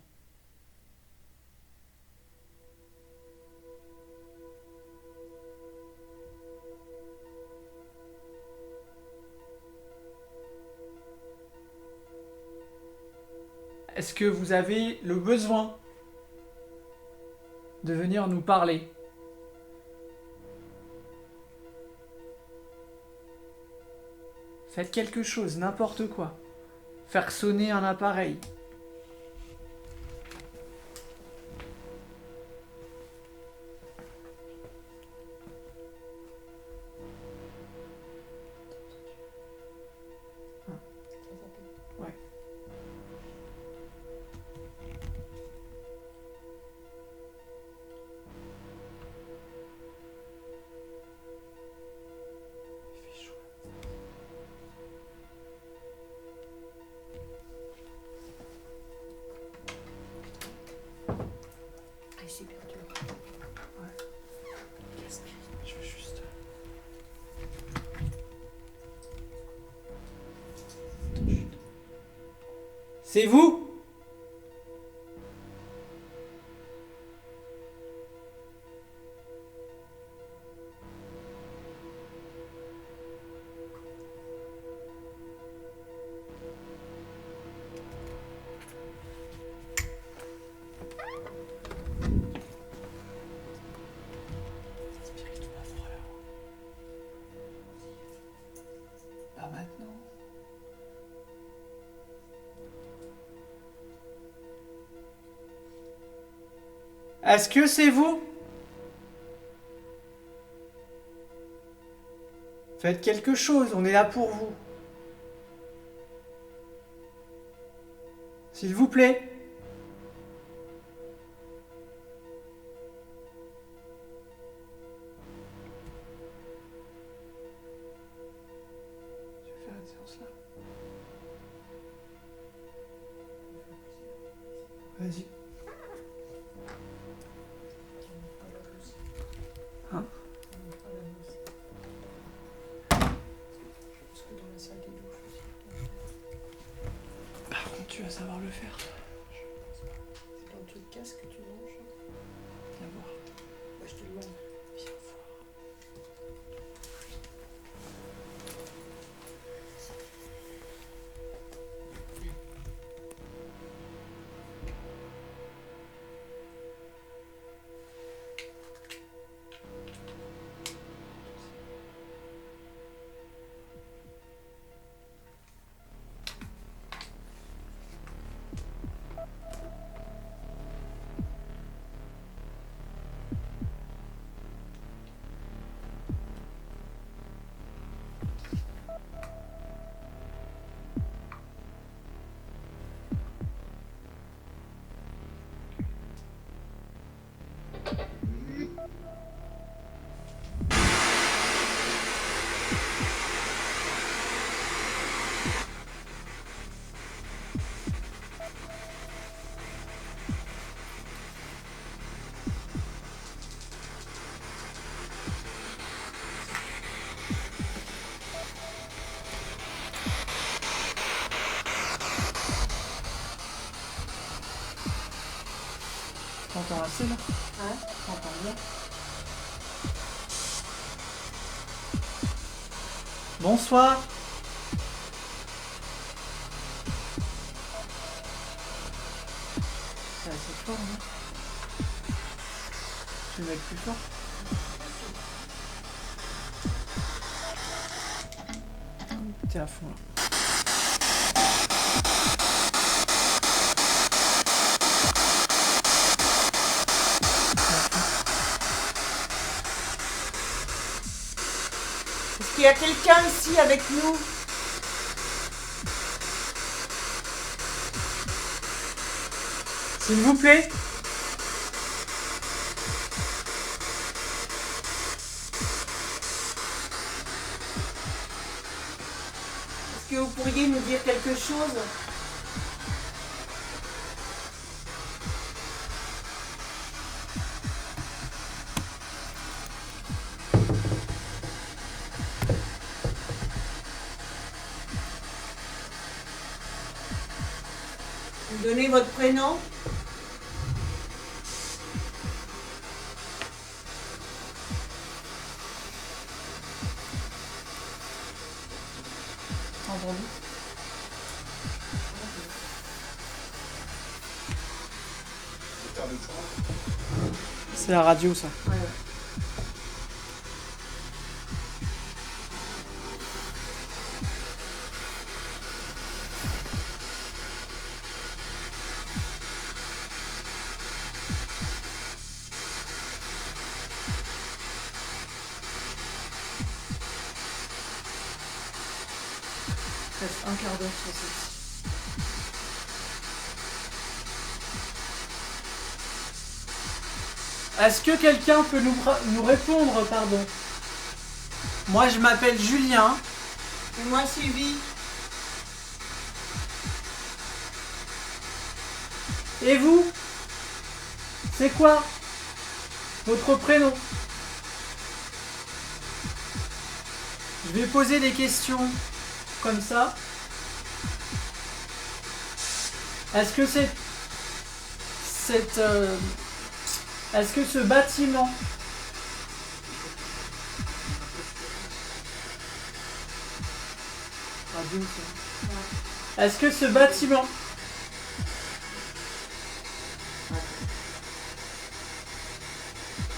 Est-ce que vous avez le besoin de venir nous parler ? Faites quelque chose, n'importe quoi. Faire sonner un appareil. Ouais. Il fait chaud. Ah, c'est perdu. Je veux juste... C'est vous ? Pas maintenant. Est-ce que c'est vous ? Faites quelque chose, on est là pour vous. S'il vous plaît. Vas-y. Hein? Par contre, tu vas savoir le faire. C'est dans tout casque que tu manges. Viens voir. Moi, je te demande. Viens voir. T'entends assez là? Hein? T'entends bien? Bonsoir. C'est assez fort, non? Tu veux mettre plus fort? T'es à fond là. Est-ce qu'il y a quelqu'un ici avec nous? S'il vous plaît. Est-ce que vous pourriez nous dire quelque chose? Vous donnez votre prénom? T'as entendu? C'est la radio ça. Ouais. Reste un quart d'heure sur celle-ci. Est-ce que quelqu'un peut nous répondre, pardon? Moi je m'appelle Julien. Et moi, Sylvie. Et vous? C'est quoi votre prénom? Je vais poser des questions comme ça. Est-ce que est-ce que ce bâtiment est-ce que ce bâtiment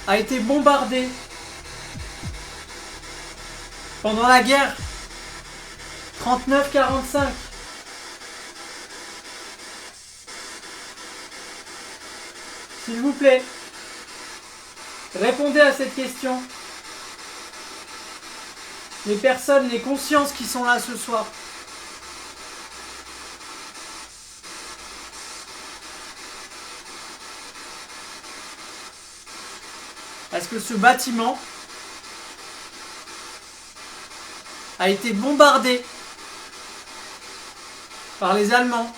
a été bombardé pendant la guerre 39-45? S'il vous plaît, répondez à cette question. Les personnes, les consciences qui sont là ce soir. Est-ce que ce bâtiment a été bombardé par les Allemands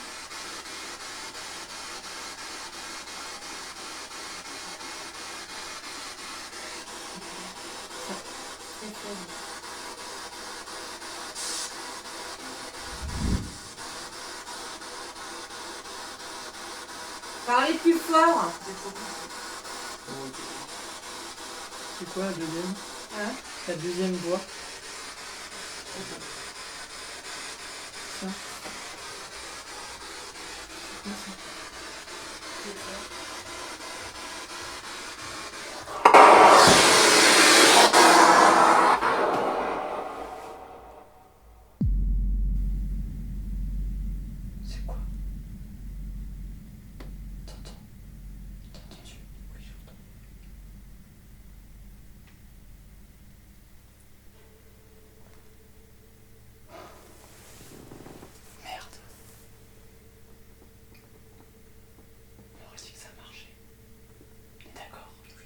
Parlez plus fort. C'est quoi la deuxième? Hein? La deuxième voix? Ça. C'est quoi? T'entends? T'entends-tu? Oui, j'entends. Merde. On aurait dit que ça marchait. On est d'accord? Oui.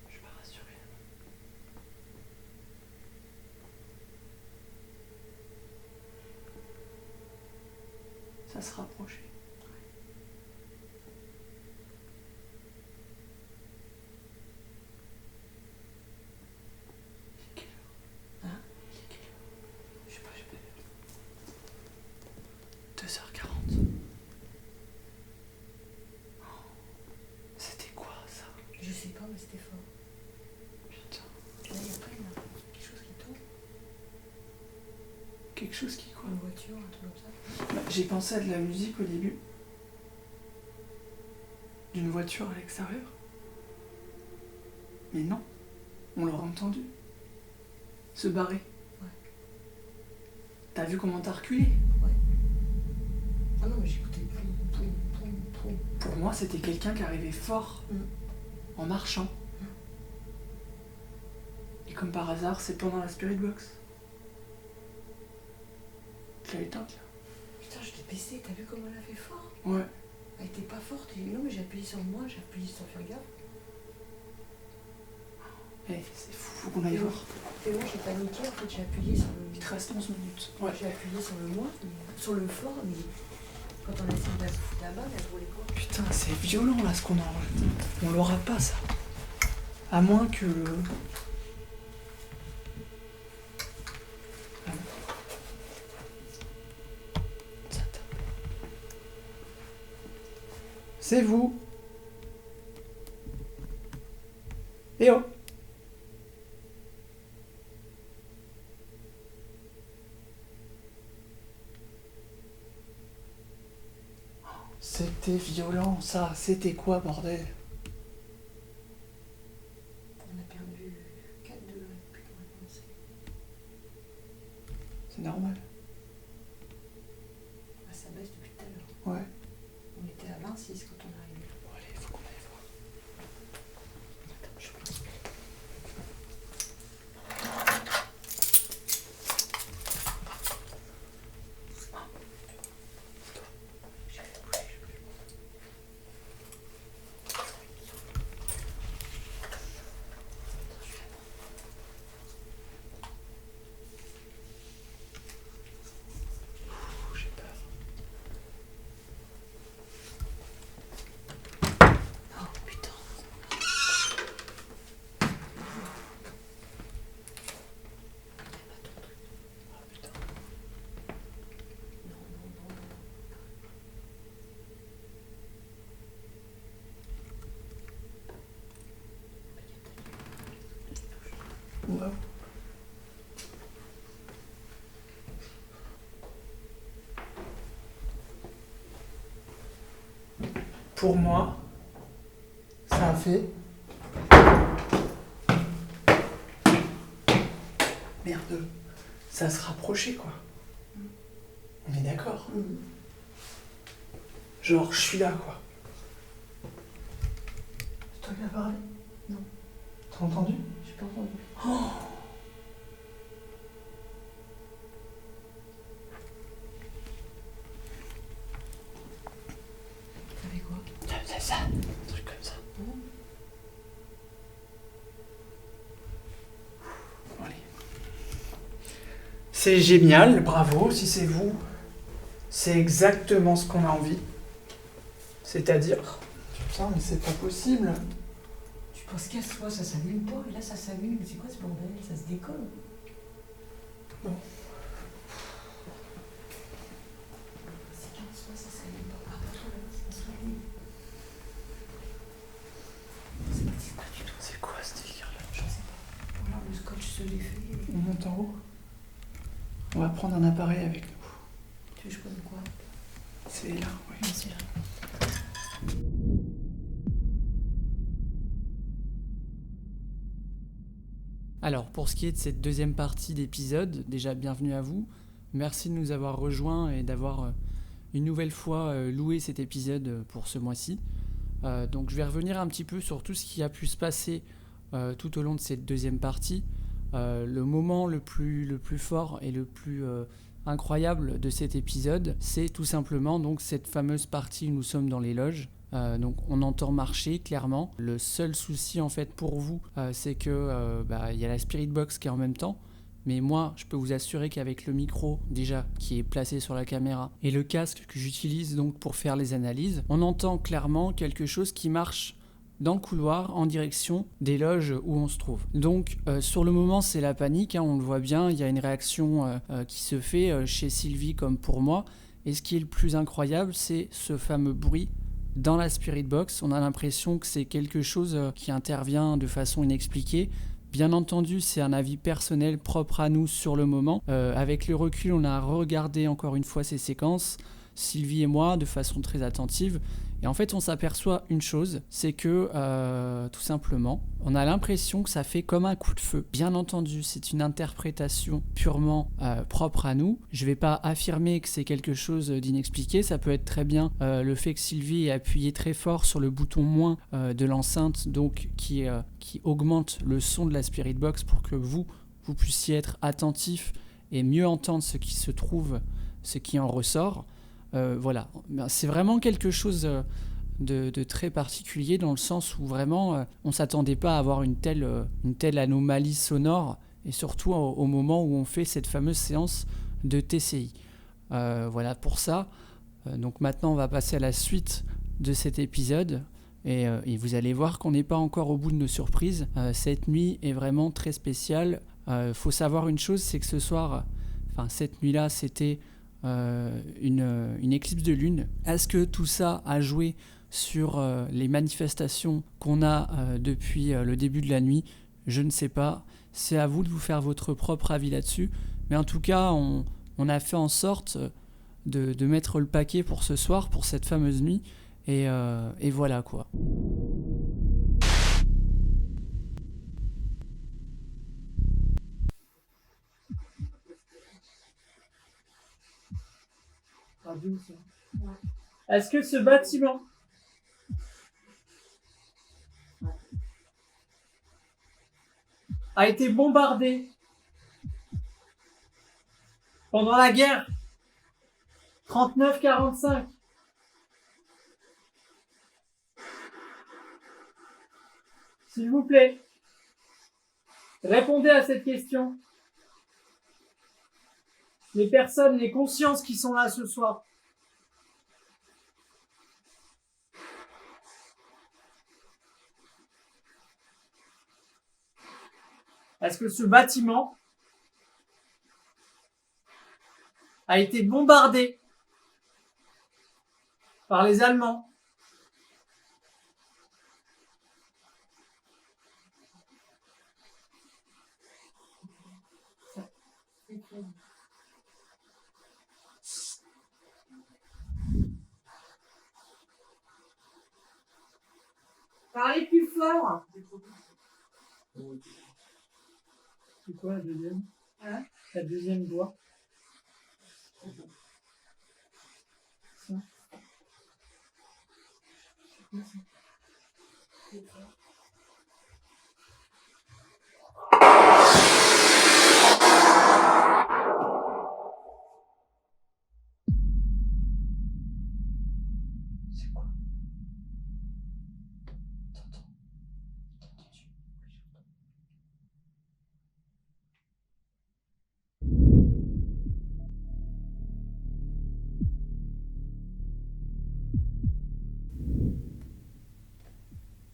Je suis pas rassuré. Ça se rapprochait. Il est quelle heure? Hein? Il est quelle heure? Je sais pas, j'ai pas vu. 2h40. Oh. C'était quoi ça? Je sais pas, mais c'était fort. Putain. Là, il y a pas quelque chose qui tourne. Quelque chose qui quoi? Une voiture, un truc comme ça. Bah, j'ai pensé à de la musique au début. D'une voiture à l'extérieur. Mais non, on l'aurait entendu. Se barrer. Ouais. T'as vu comment t'as reculé? Ah non, mais j'écoutais poum, poum, poum, poum. Pour moi, c'était quelqu'un qui arrivait fort en marchant. Et comme par hasard, c'est pendant la Spirit Box. Je l'ai éteinte là. Putain, je t'ai baissé, t'as vu comment elle a fait fort? Ouais. Elle était pas forte, j'ai dit non, mais j'ai appuyé sur moi, j'ai appuyé sans faire gaffe. Eh, c'est fou, faut qu'on aille voir. Et moi, j'ai paniqué, en fait, j'ai appuyé sur le. Il te reste 11 minutes. Ouais, j'ai appuyé sur le moi, sur le fort, mais quand on a essayé de la foutre là-bas, elle roulait pas. Putain, c'est violent là ce qu'on a enregistré. On l'aura pas ça. À moins que le. Ah non. Ça tape. C'est vous. Eh oh. C'était violent ça. C'était quoi bordel? On a perdu 4 degrés depuis qu'on a commencé. C'est normal. Ah, ça baisse depuis tout à l'heure. Ouais. On était à 26 quand on est arrivé. Bon allez, faut qu'on aille voir. Attends, je pense. J'ai peur. Oh putain. Ah putain. Non, non, non, non. Wow. Pour moi, ça a fait. Merde, ça se rapprochait quoi. On est d'accord? Genre, je suis là quoi. C'est toi qui as parlé? Non. T'as entendu? J'ai pas entendu. Oh. T'avais quoi? C'est ça, un truc comme ça. Bon, allez. C'est génial, bravo, si c'est vous. C'est exactement ce qu'on a envie. C'est-à-dire... Putain, mais c'est pas possible. Tu Parce qu'à ce soit ça s'allume pas, et là ça s'allume. C'est quoi ce bordel? Ça se décolle. Bon. C'est qu'à ce soit ça s'allume pas. Ah, pas trop, ça s'allume. C'est pas du tout. C'est quoi ce délire-là? Je sais pas. Voilà, le scotch se défait. On monte en haut. On va prendre un appareil avec nous. Tu veux que je prenne quoi? C'est là, oui. Non, c'est là. Alors, pour ce qui est de cette deuxième partie d'épisode, déjà bienvenue à vous. Merci de nous avoir rejoints et d'avoir une nouvelle fois loué cet épisode pour ce mois-ci. Donc je vais revenir un petit peu sur tout ce qui a pu se passer tout au long de cette deuxième partie. Le moment le plus fort et le plus incroyable de cet épisode, c'est tout simplement donc cette fameuse partie où nous sommes dans les loges. Donc on entend marcher clairement. Le seul souci en fait pour vous, c'est que y a la Spirit Box qui est en même temps. Mais moi, je peux vous assurer qu'avec le micro déjà qui est placé sur la caméra et le casque que j'utilise donc pour faire les analyses, on entend clairement quelque chose qui marche dans le couloir en direction des loges où on se trouve. Donc sur le moment c'est la panique, on le voit bien, il y a une réaction qui se fait chez Sylvie comme pour moi. Et ce qui est le plus incroyable, c'est ce fameux bruit dans la Spirit Box. On a l'impression que c'est quelque chose qui intervient de façon inexpliquée. Bien entendu, c'est un avis personnel propre à nous sur le moment. Avec le recul, on a regardé encore une fois ces séquences, Sylvie et moi, de façon très attentive. Et en fait, on s'aperçoit une chose, c'est que, tout simplement, on a l'impression que ça fait comme un coup de feu. Bien entendu, c'est une interprétation purement propre à nous. Je ne vais pas affirmer que c'est quelque chose d'inexpliqué. Ça peut être très bien le fait que Sylvie ait appuyé très fort sur le bouton moins de l'enceinte, donc qui augmente le son de la Spirit Box pour que vous puissiez être attentif et mieux entendre ce qui se trouve, ce qui en ressort. Voilà, c'est vraiment quelque chose de très particulier dans le sens où vraiment on ne s'attendait pas à avoir une telle anomalie sonore et surtout au moment où on fait cette fameuse séance de TCI. Voilà pour ça. Donc maintenant on va passer à la suite de cet épisode et vous allez voir qu'on n'est pas encore au bout de nos surprises. Cette nuit est vraiment très spéciale. Faut savoir une chose, c'est que cette nuit-là c'était une éclipse de lune. Est-ce que tout ça a joué sur les manifestations qu'on a depuis le début de la nuit? Je ne sais pas. C'est à vous de vous faire votre propre avis là-dessus. Mais en tout cas, on a fait en sorte de mettre le paquet pour ce soir, pour cette fameuse nuit. Et voilà quoi. Est-ce que ce bâtiment a été bombardé pendant la guerre 39-45? S'il vous plaît, répondez à cette question. Les personnes, les consciences qui sont là ce soir. Est-ce que ce bâtiment a été bombardé par les Allemands ? Parlez plus fort. C'est quoi la deuxième? La deuxième voix. Ça. C'est quoi ça? C'est quoi? T'entends? T'entends-tu?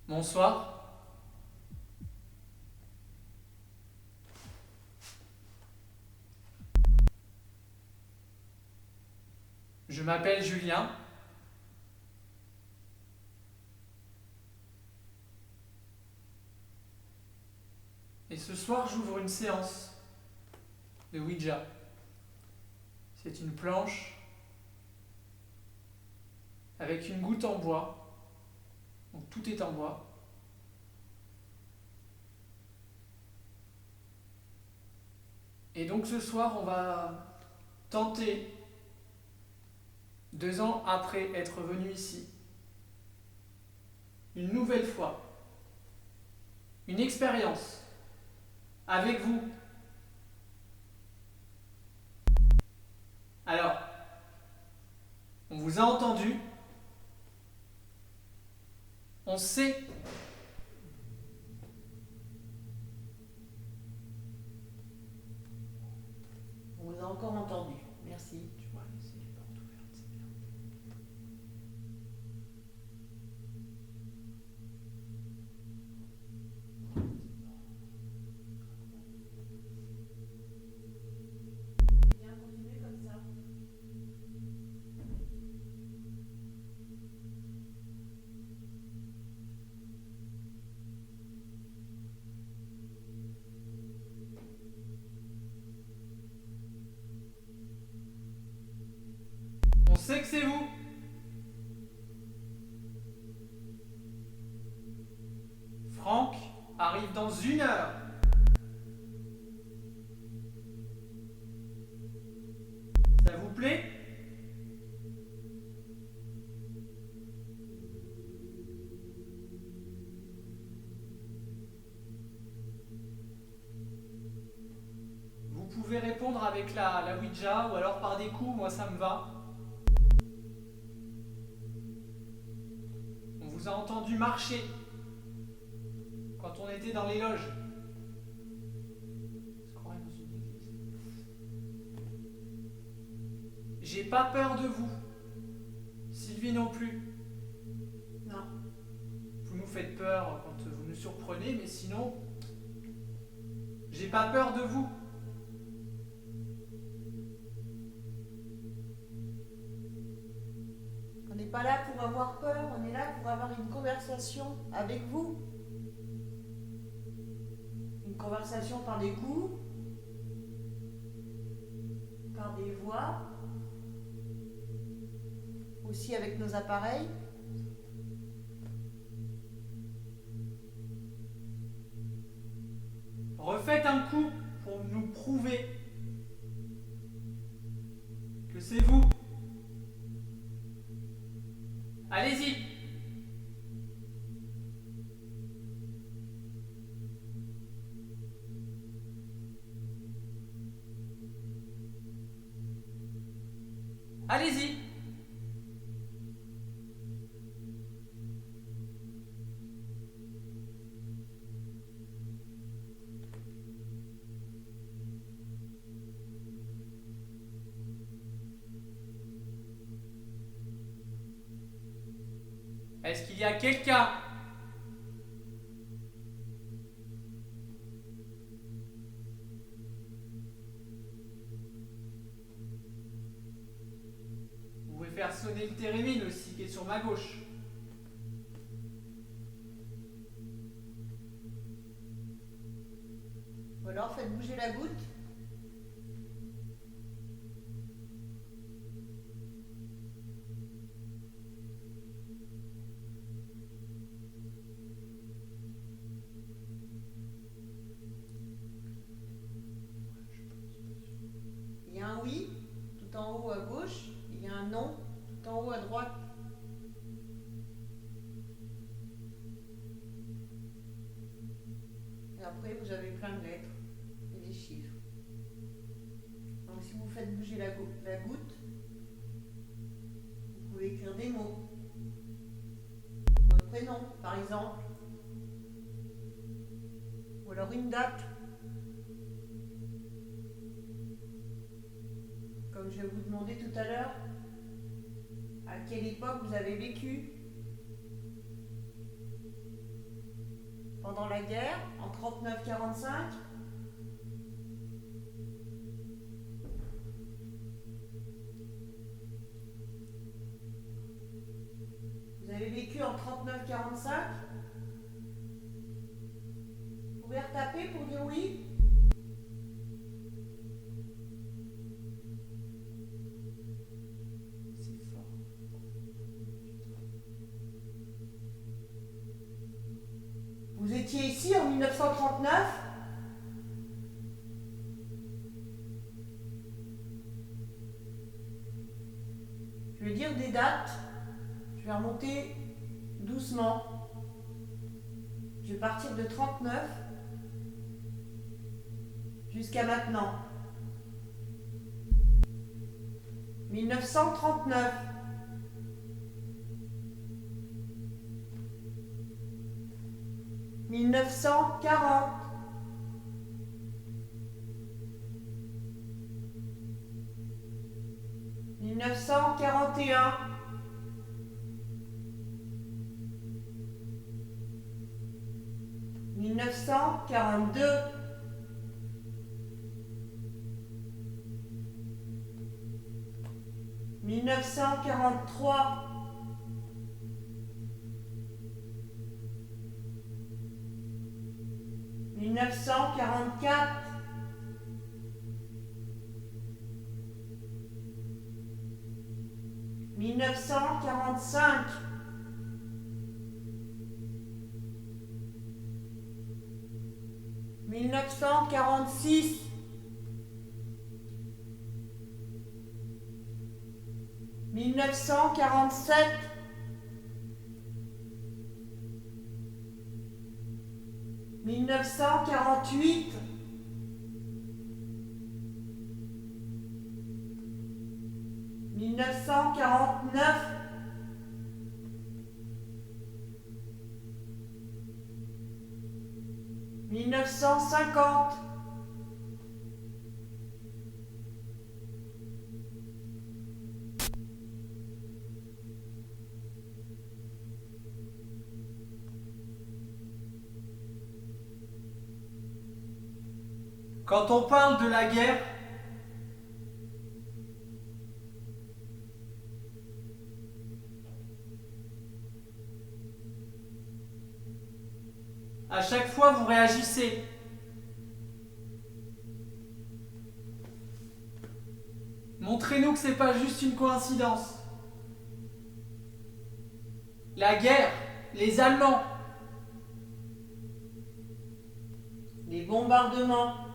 Bonsoir. m'appelle Julien. Et ce soir, j'ouvre une séance de Ouija. C'est une planche avec une goutte en bois. Donc tout est en bois. Et donc ce soir, on va tenter, 2 ans après être venu ici, une nouvelle fois, une expérience avec vous. Alors, on vous a entendu, on sait. On vous a encore entendu. Merci. Tu vois, laisser les portes ouvertes, c'est bien. Bien continuer comme ça. On sait que c'est vous. Franck arrive dans 1 heure. Ça vous plaît? Vous pouvez répondre avec la Ouija ou alors par des coups, moi ça me va. On vous a entendu marcher quand on était dans les loges. On se croirait dans une église. J'ai pas peur de vous. Sylvie non plus. Non. Vous nous faites peur quand vous nous surprenez, mais sinon, j'ai pas peur de vous. On n'est pas là pour avoir peur, on est là pour avoir une conversation avec vous. Une conversation par des coups, par des voix, aussi avec nos appareils. Refaites un coup pour nous prouver que c'est vous. Allez-y. Allez-y. Est-ce qu'il y a quelqu'un? Vous pouvez faire sonner le térémine aussi, qui est sur ma gauche. Ou alors faites bouger la goutte. Il y a un oui, tout en haut à gauche. Il y a un non, tout en haut à droite. Et après, vous avez plein de lettres et des chiffres. Donc si vous faites bouger la goutte, vous pouvez écrire des mots. Votre prénom, par exemple. Ou alors une date. Comme je vais vous demander tout à l'heure, à quelle époque vous avez vécu? Pendant la guerre, en 39-45? vécu en 39-45? Vous pouvez retaper pour dire oui? C'est fort. Vous étiez ici en 1939? Je vais dire des dates. Je vais remonter doucement. Je vais partir de 39 jusqu'à maintenant. 1939. 1940. 1941. 1942. 1943. 1944. 1945. 1946. 1947. 1948. 1949. 1950. 'Quand on parle de la guerre, à chaque fois vous réagissez. Montrez-nous que c'est pas juste une coïncidence. La guerre, les Allemands, Les bombardements.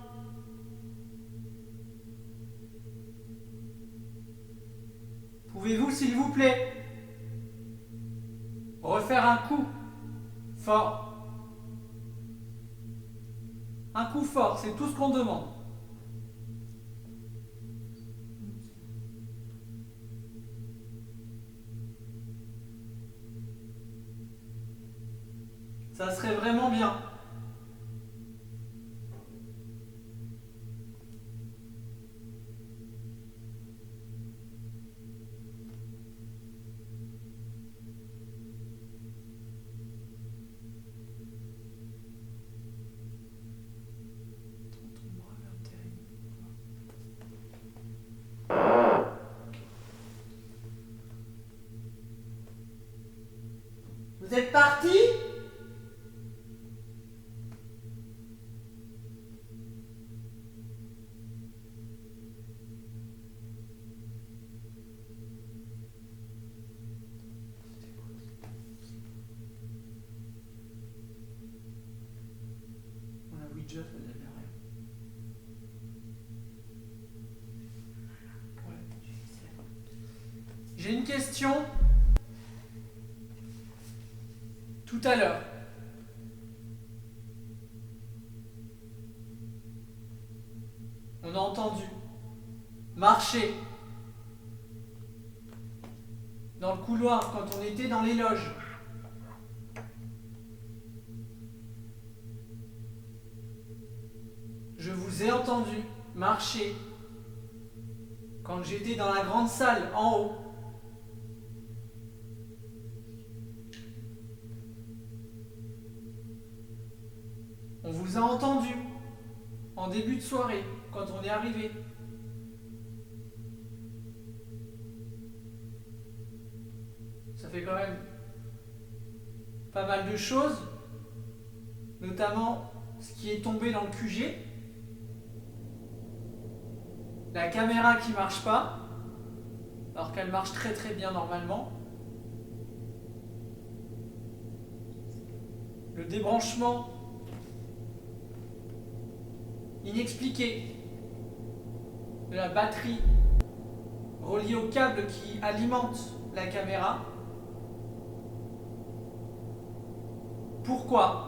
pouvez-vous s'il vous plaît refaire un coup fort? Un coup fort, c'est tout ce qu'on demande. Ça serait vraiment bien. Vous êtes parti? On a Ouija, ça ne dit rien. J'ai une question. Tout à l'heure. On a entendu marcher dans le couloir quand on était dans les loges. Je vous ai entendu marcher quand j'étais dans la grande salle en haut. On vous a entendu en début de soirée quand on est arrivé. Ça fait quand même pas mal de choses, notamment ce qui est tombé dans le QG, la caméra qui marche pas, alors qu'elle marche très très bien normalement, le débranchement inexpliqué de la batterie reliée au câble qui alimente la caméra. Pourquoi ?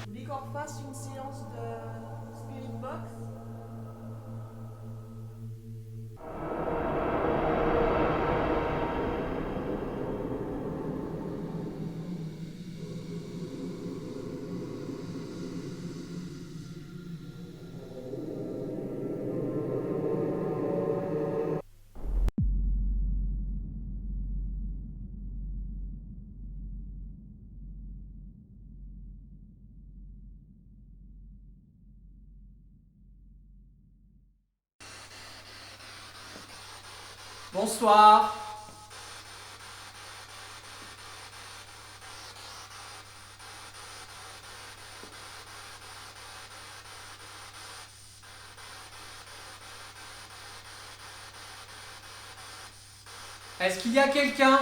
Vous voulez qu'on refasse une séance de Spirit Box? Bonsoir. Est-ce qu'il y a quelqu'un ?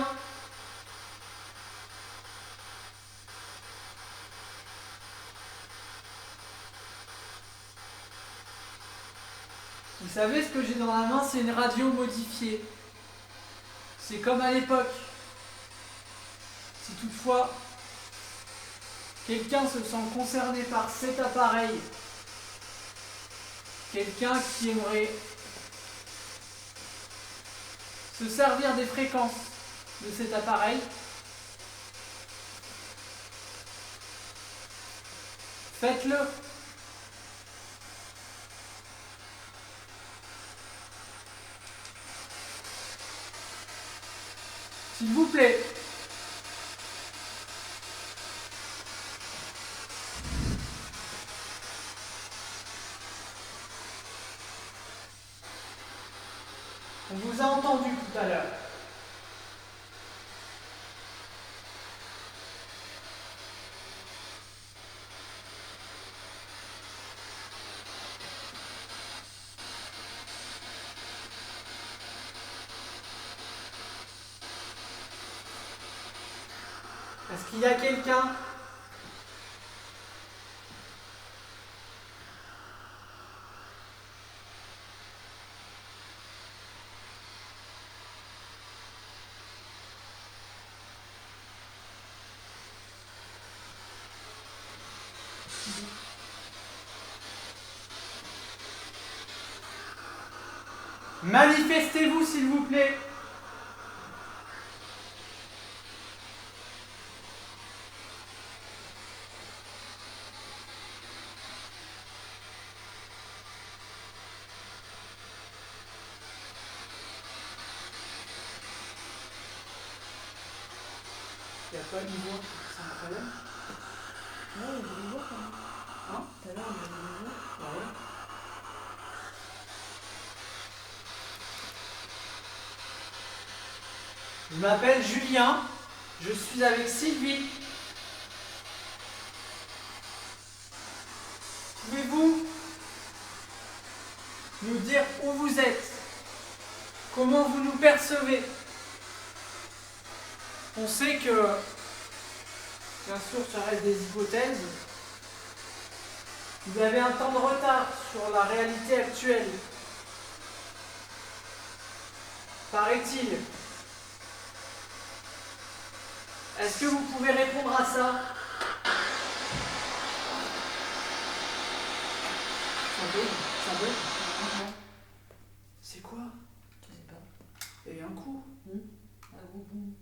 Vous savez, ce que j'ai dans la main, c'est une radio modifiée. C'est comme à l'époque. Si toutefois quelqu'un se sent concerné par cet appareil, quelqu'un qui aimerait se servir des fréquences de cet appareil, faites-le. S'il vous plaît. On vous a entendu tout à l'heure. Est-ce qu'il y a quelqu'un ? Manifestez-vous, s'il vous plaît. Il n'y a pas de niveau, c'est un problème. Non, il y a des niveaux quand même. Hein ? Tout à l'heure, il y a des niveaux. Ah ouais. Je m'appelle Julien, je suis avec Sylvie. Pouvez-vous nous dire où vous êtes? Comment vous nous percevez? On sait que, bien sûr, ça reste des hypothèses. Vous avez un temps de retard sur la réalité actuelle. Paraît-il. Est-ce que vous pouvez répondre à ça? Ça Ça bug. Pourquoi? C'est quoi? Je sais pas. Il y a eu un coup. Ah, gros boum.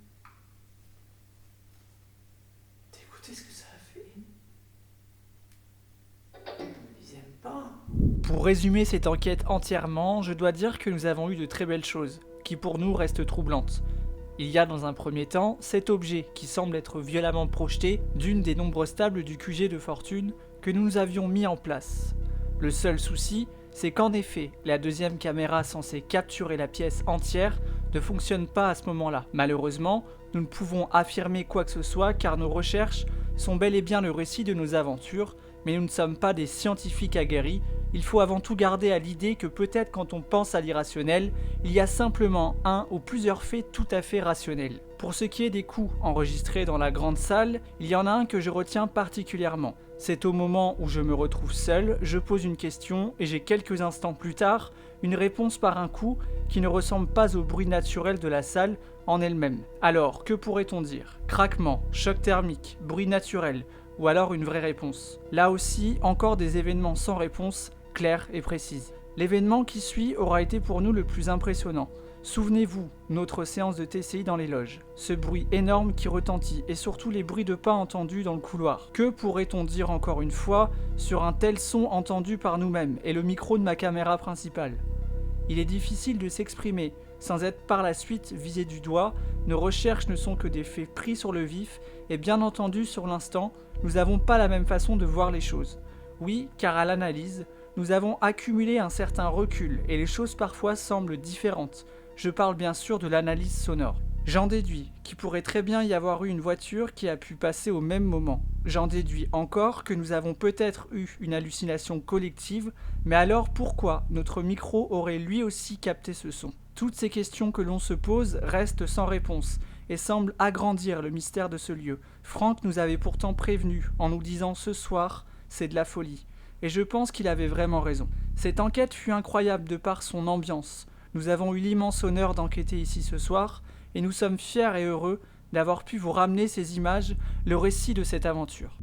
T'as écouté ce que ça a fait? Ils aiment pas. Pour résumer cette enquête entièrement, je dois dire que nous avons eu de très belles choses, qui pour nous restent troublantes. Il y a dans un premier temps cet objet qui semble être violemment projeté d'une des nombreuses tables du QG de fortune que nous avions mis en place. Le seul souci, c'est qu'en effet, la deuxième caméra censée capturer la pièce entière ne fonctionne pas à ce moment-là. Malheureusement, nous ne pouvons affirmer quoi que ce soit car nos recherches sont bel et bien le récit de nos aventures, mais nous ne sommes pas des scientifiques aguerris. Il faut avant tout garder à l'idée que peut-être quand on pense à l'irrationnel, il y a simplement un ou plusieurs faits tout à fait rationnels. Pour ce qui est des coups enregistrés dans la grande salle, il y en a un que je retiens particulièrement. C'est au moment où je me retrouve seul, je pose une question et j'ai quelques instants plus tard une réponse par un coup qui ne ressemble pas au bruit naturel de la salle en elle-même. Alors, que pourrait-on dire? Craquement, choc thermique, bruit naturel, ou alors une vraie réponse? Là aussi, encore des événements sans réponse, claire et précise. L'événement qui suit aura été pour nous le plus impressionnant. Souvenez-vous, notre séance de TCI dans les loges. Ce bruit énorme qui retentit et surtout les bruits de pas entendus dans le couloir. Que pourrait-on dire encore une fois sur un tel son entendu par nous-mêmes et le micro de ma caméra principale? Il est difficile de s'exprimer sans être par la suite visé du doigt. Nos recherches ne sont que des faits pris sur le vif et bien entendu sur l'instant, nous n'avons pas la même façon de voir les choses. Oui, car à l'analyse, nous avons accumulé un certain recul et les choses parfois semblent différentes. Je parle bien sûr de l'analyse sonore. J'en déduis qu'il pourrait très bien y avoir eu une voiture qui a pu passer au même moment. J'en déduis encore que nous avons peut-être eu une hallucination collective, mais alors pourquoi notre micro aurait lui aussi capté ce son? Toutes ces questions que l'on se pose restent sans réponse et semblent agrandir le mystère de ce lieu. Franck nous avait pourtant prévenus en nous disant ce soir, c'est de la folie. Et je pense qu'il avait vraiment raison. Cette enquête fut incroyable de par son ambiance. Nous avons eu l'immense honneur d'enquêter ici ce soir, et nous sommes fiers et heureux d'avoir pu vous ramener ces images, le récit de cette aventure.